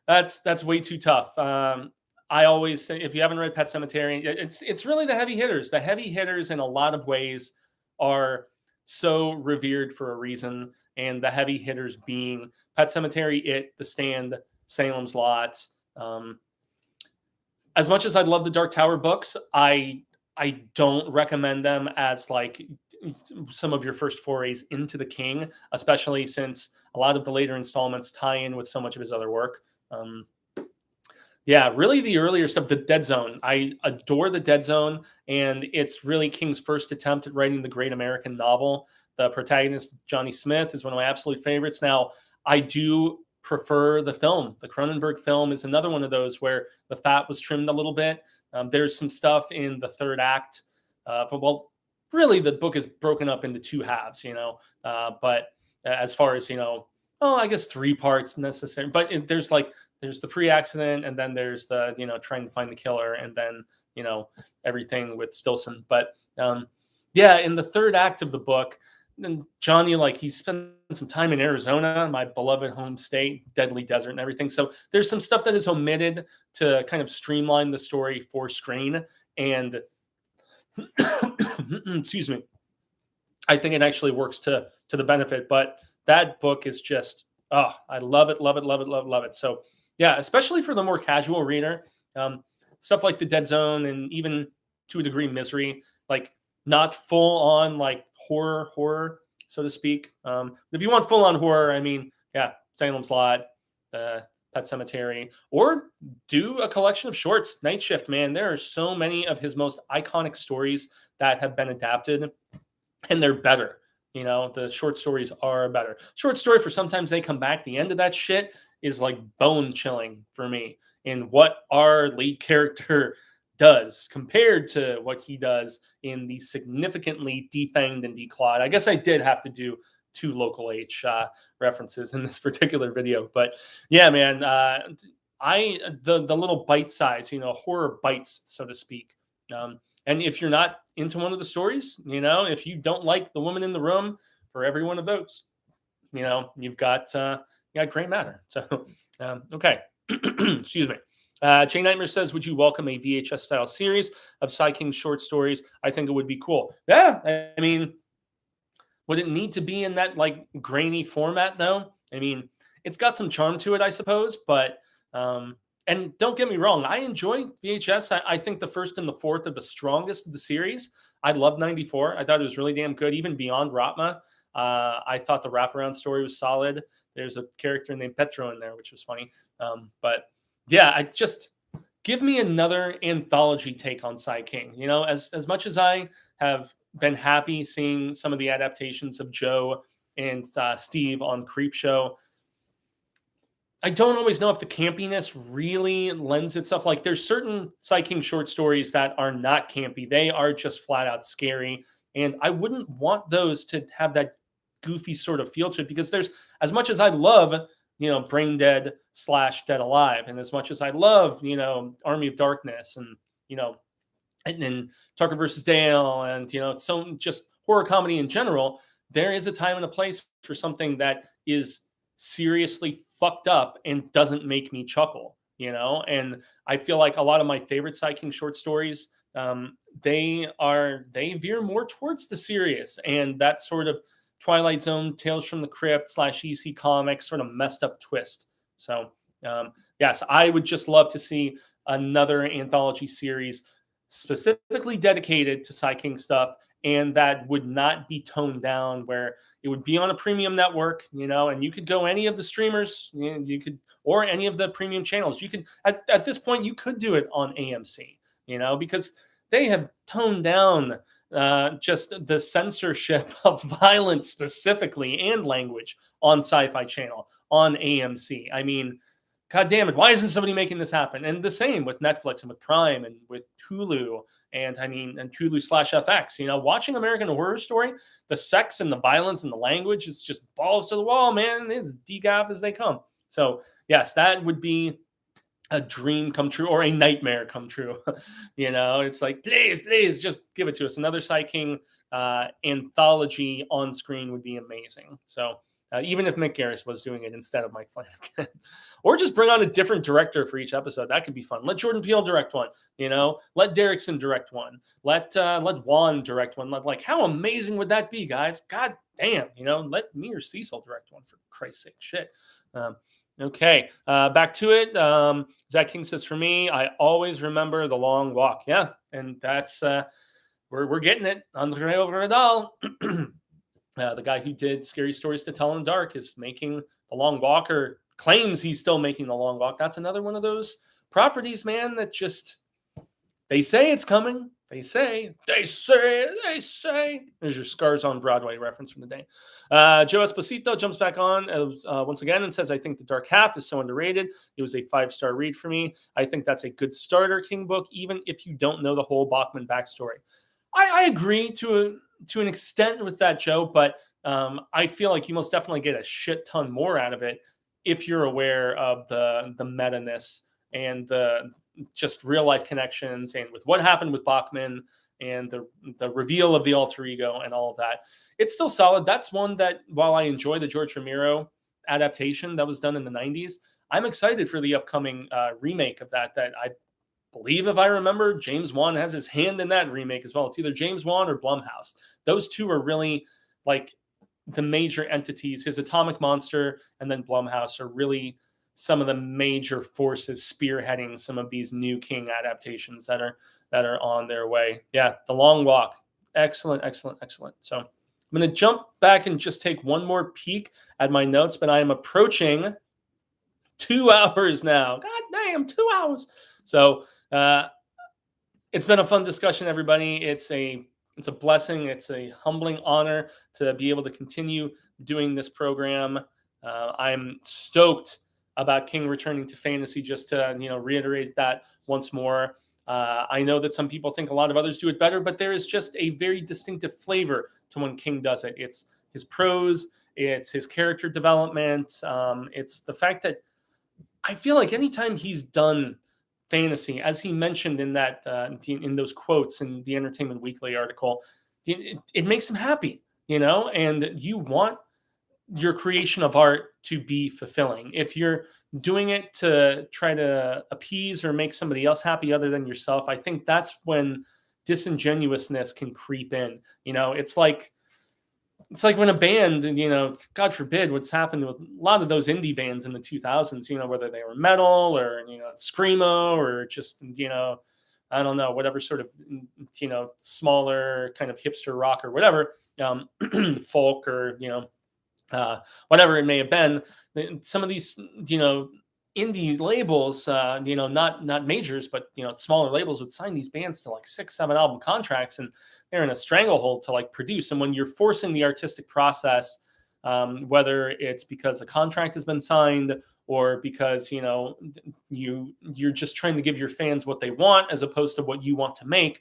That's way too tough. I always say, if you haven't read Pet Sematary, it's really the heavy hitters. The heavy hitters in a lot of ways are so revered for a reason, and the heavy hitters being Pet Sematary, It, The Stand, Salem's Lot. As much as I'd love the Dark Tower books, I don't recommend them as some of your first forays into the King, especially since a lot of the later installments tie in with so much of his other work. Really the earlier stuff, the Dead Zone. I adore the Dead Zone, and it's really King's first attempt at writing the great American novel. The protagonist, Johnny Smith, is one of my absolute favorites. Now, I do prefer the film. The Cronenberg film is another one of those where the fat was trimmed a little bit. There's some stuff in the third act. Really the book is broken up into two halves, but as far as, I guess 3 parts necessary, but there's the pre-accident, and then there's the, trying to find the killer, and then, everything with Stilson. But in the third act of the book, then Johnny, he spent some time in Arizona, my beloved home state, deadly desert and everything. So there's some stuff that is omitted to kind of streamline the story for screen. And excuse me, I think it actually works to the benefit. But that book is just, I love it, love it, love it, love, love it. So yeah, especially for the more casual reader, stuff like the Dead Zone, and even to a degree Misery, not full on horror, so to speak. If you want full on horror, Salem's Lot, Pet Sematary, or do a collection of shorts. Night Shift, man, there are so many of his most iconic stories that have been adapted, and they're better. The short stories are better. Short story for Sometimes They Come Back, the end of that shit is bone chilling for me, in what our lead character does compared to what he does in the significantly defanged and declawed. I guess I did have to do 2 local H references in this particular video, but yeah, man, the little bite size, horror bites, so to speak. And if you're not into one of the stories, if you don't like The Woman in the Room, for every one of those, you've got Gray Matter. So, okay. Excuse me. Jay Nightmare says, would you welcome a VHS style series of Cy King short stories? I think it would be cool. Yeah. I mean, would it need to be in that grainy format though? I mean, it's got some charm to it, I suppose, but, and don't get me wrong, I enjoy VHS. I think the first and the fourth are the strongest of the series. I love 94. I thought it was really damn good, even beyond Ratma. I thought the wraparound story was solid. There's a character named Petro in there, which was funny. But yeah, I just give me another anthology take on Cy King. As much as I have been happy seeing some of the adaptations of Joe and Steve on Creepshow, I don't always know if the campiness really lends itself. There's certain Cy King short stories that are not campy. They are just flat out scary. And I wouldn't want those to have that goofy sort of feel to it, because there's, as much as I love, Brain Dead / Dead Alive, and as much as I love, Army of Darkness, and, and then Tucker versus Dale, and, it's so just horror comedy in general, there is a time and a place for something that is seriously fucked up and doesn't make me chuckle, and I feel like a lot of my favorite Cy King short stories, they veer more towards the serious and that sort of Twilight Zone, Tales from the Crypt / EC Comics sort of messed up twist. So yes, I would just love to see another anthology series specifically dedicated to Sai King stuff, and that would not be toned down, where it would be on a premium network, and you could go any of the streamers, you could, or any of the premium channels. You could, at this point, you could do it on AMC, because they have toned down just the censorship of violence specifically and language on Sci-Fi Channel, on AMC. I mean, God damn it, why isn't somebody making this happen? And the same with Netflix and with Prime and with Hulu and Hulu /FX. Watching American Horror Story, the sex and the violence and the language is just balls to the wall, man. It's decaf as they come. So yes, that would be a dream come true, or a nightmare come true. It's like, please just give it to us. Another Sai King anthology on screen would be amazing. So even if Mick Garris was doing it instead of Mike Flanagan, or just bring on a different director for each episode, that could be fun. Let Jordan Peele direct one, let Derrickson direct one, let Juan direct one. How amazing would that be, guys? God damn, let me or Cecil direct one, for Christ's sake. Shit. Okay, back to it. Zach King says, for me, I always remember The Long Walk. Yeah, and that's we're getting it. Andre Overdahl. The guy who did Scary Stories to Tell in the Dark is making The Long Walk, or claims he's still making The Long Walk. That's another one of those properties, man, that just, they say it's coming. They say. There's your Scars on Broadway reference from the day. Joe Esposito jumps back on once again and says, I think The Dark Half is so underrated. It was a 5-star read for me. I think that's a good starter King book, even if you don't know the whole Bachman backstory. I agree to an extent with that, Joe, but I feel like you most definitely get a shit ton more out of it if you're aware of the meta-ness and the just real life connections, and with what happened with Bachman and the reveal of the alter ego and all of that. It's still solid. That's one that, while I enjoy the George Romero adaptation that was done in the 90s, I'm excited for the upcoming remake of that I believe, if I remember, James Wan has his hand in that remake as well. It's either James Wan or Blumhouse. Those two are really like the major entities. His Atomic Monster and then Blumhouse are really some of the major forces spearheading some of these new King adaptations that are on their way. Yeah, The Long Walk. Excellent. So I'm going to jump back and just take one more peek at my notes, but I am approaching 2 hours now. God damn, 2 hours. So it's been a fun discussion, everybody. It's a blessing. It's a humbling honor to be able to continue doing this program. I'm stoked about King returning to fantasy, just to reiterate that once more. I know that some people think a lot of others do it better, but there is just a very distinctive flavor to when King does it. It's his prose, it's his character development, it's the fact that I feel like anytime he's done fantasy, as he mentioned in that in those quotes in the Entertainment Weekly article, it makes him happy, and you want your creation of art to be fulfilling. If you're doing it to try to appease or make somebody else happy other than yourself, I think that's when disingenuousness can creep in. It's like when a band, God forbid what's happened with a lot of those indie bands in the 2000s, whether they were metal or, screamo or just, I don't know, whatever sort of, smaller kind of hipster rock or whatever, folk or, whatever it may have been. Some of these, indie labels, not majors, but, smaller labels would sign these bands to like 6-7 album contracts, and they're in a stranglehold to like produce. And when you're forcing the artistic process, whether it's because a contract has been signed or because, you're just trying to give your fans what they want as opposed to what you want to make,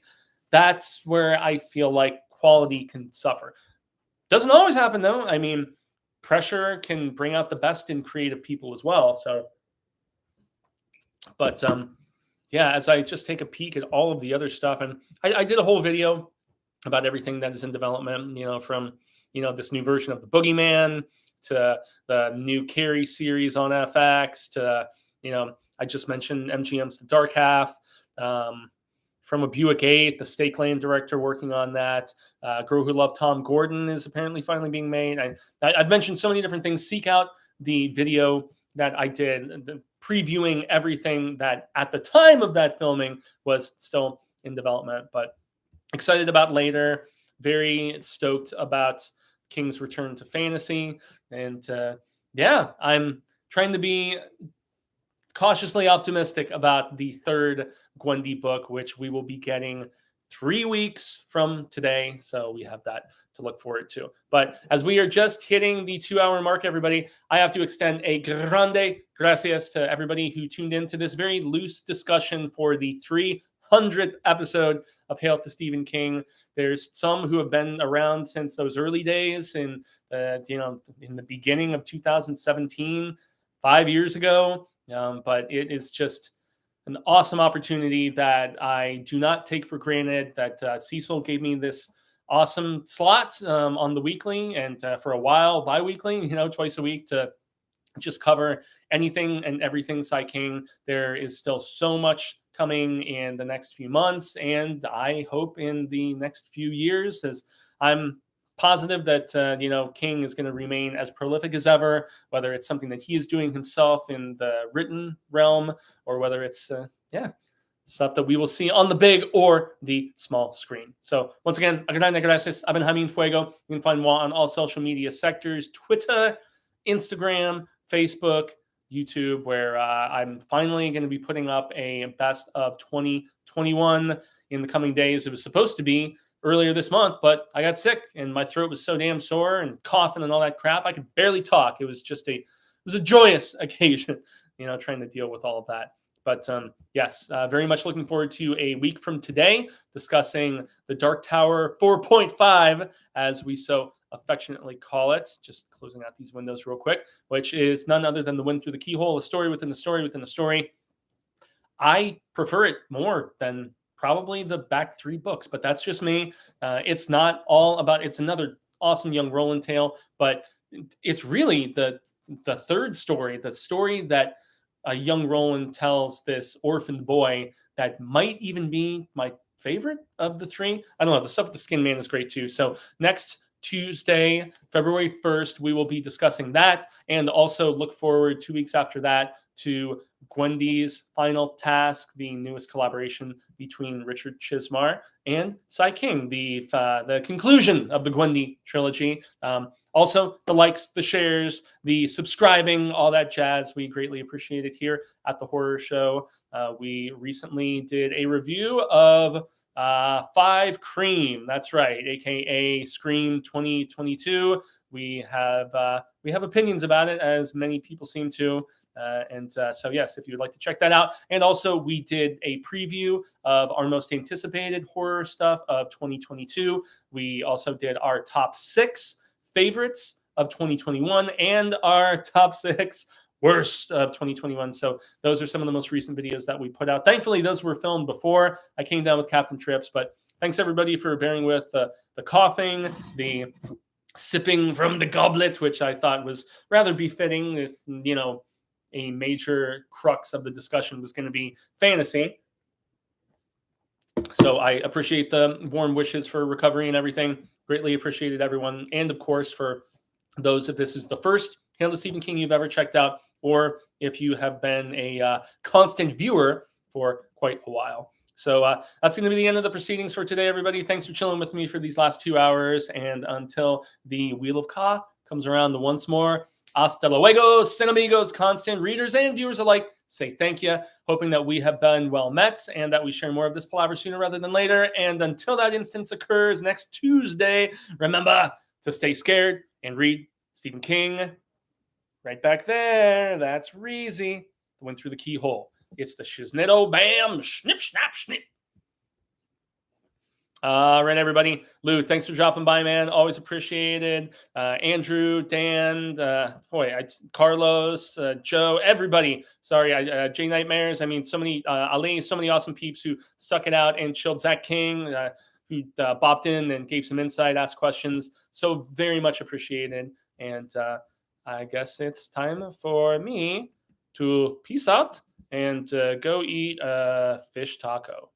that's where I feel like quality can suffer. Doesn't always happen though. I mean, pressure can bring out the best in creative people as well. So, but yeah, as I just take a peek at all of the other stuff, and I did a whole video about everything that is in development, from, this new version of the Boogeyman to the new Carrie series on FX to, I just mentioned MGM's The Dark Half. from a Buick 8, the Stake Land director working on that. Girl Who Loved Tom Gordon is apparently finally being made. I've mentioned so many different things. Seek out the video that I did, previewing everything that at the time of that filming was still in development. But excited about later. Very stoked about King's return to fantasy. And yeah, I'm trying to be cautiously optimistic about the third Gwendy book, which we will be getting 3 weeks from today. So we have that to look forward to. But as we are just hitting the 2-hour mark, everybody, I have to extend a grande gracias to everybody who tuned in to this very loose discussion for the 300th episode of Hail to Stephen King. There's some who have been around since those early days in the beginning of 2017, 5 years ago. But it is just an awesome opportunity that I do not take for granted, that Cecil gave me this awesome slot on the weekly, and for a while bi-weekly, twice a week, to just cover anything and everything Sai King. There is still so much coming in the next few months, and I hope in the next few years, as I'm positive that King is going to remain as prolific as ever, whether it's something that he is doing himself in the written realm, or whether it's stuff that we will see on the big or the small screen. So once again, I've been Jaime Fuego. You can find Wa on all social media sectors: Twitter, Instagram, Facebook, YouTube, where I'm finally going to be putting up a best of 2021 in the coming days. It was supposed to be earlier this month, but I got sick and my throat was so damn sore and coughing and all that crap, I could barely talk. It was a joyous occasion, trying to deal with all of that. But yes, very much looking forward to a week from today discussing the Dark Tower 4.5, as we so affectionately call it. Just closing out these windows real quick, which is none other than The Wind Through the Keyhole, a story within the story within the story. I prefer it more than probably the back 3 books, but that's just me. It's not all about, it's another awesome young Roland tale, but it's really the third story, the story that a young Roland tells this orphaned boy that might even be my favorite of the 3. I don't know. The stuff with the Skin Man is great too. So next Tuesday, February 1st, we will be discussing that, and also look forward 2 weeks after that to Gwendy's Final Task, the newest collaboration between Richard Chizmar and Sai King, the conclusion of the Gwendy trilogy. Also, the likes, the shares, the subscribing, all that jazz. We greatly appreciate it here at the Horror Show. We recently did a review of 5 Cream. That's right, aka Scream 2022. We have opinions about it, as many people seem to. So yes, if you'd like to check that out. And also, we did a preview of our most anticipated horror stuff of 2022. We also did our top 6 favorites of 2021 and our top 6 worst of 2021. So those are some of the most recent videos that we put out. Thankfully, those were filmed before I came down with Captain Trips, but thanks everybody for bearing with the coughing, the sipping from the goblet, which I thought was rather befitting if, a major crux of the discussion was going to be fantasy. So I appreciate the warm wishes for recovery and everything. Greatly appreciated everyone. And of course, for those, if this is the first Hail to Stephen King you've ever checked out, or if you have been a constant viewer for quite a while. So that's going to be the end of the proceedings for today, everybody. Thanks for chilling with me for these last 2 hours. And until the Wheel of Ka comes around once more, hasta luego, sin amigos, constant readers and viewers alike. Say thank you, hoping that we have been well met and that we share more of this palaver sooner rather than later. And until that instance occurs next Tuesday, remember to stay scared and read Stephen King. Right back there, that's Reezy. The Wind Through the Keyhole. It's the shiznitto bam, snip, snap, snip. All right, everybody. Lou, thanks for dropping by, man. Always appreciated. Andrew, Dan, Carlos, Joe, everybody. Sorry, Jay Nightmares. I mean, so many, Ali, so many awesome peeps who stuck it out and chilled. Zach King, who bopped in and gave some insight, asked questions. So very much appreciated. And I guess it's time for me to peace out and go eat a fish taco.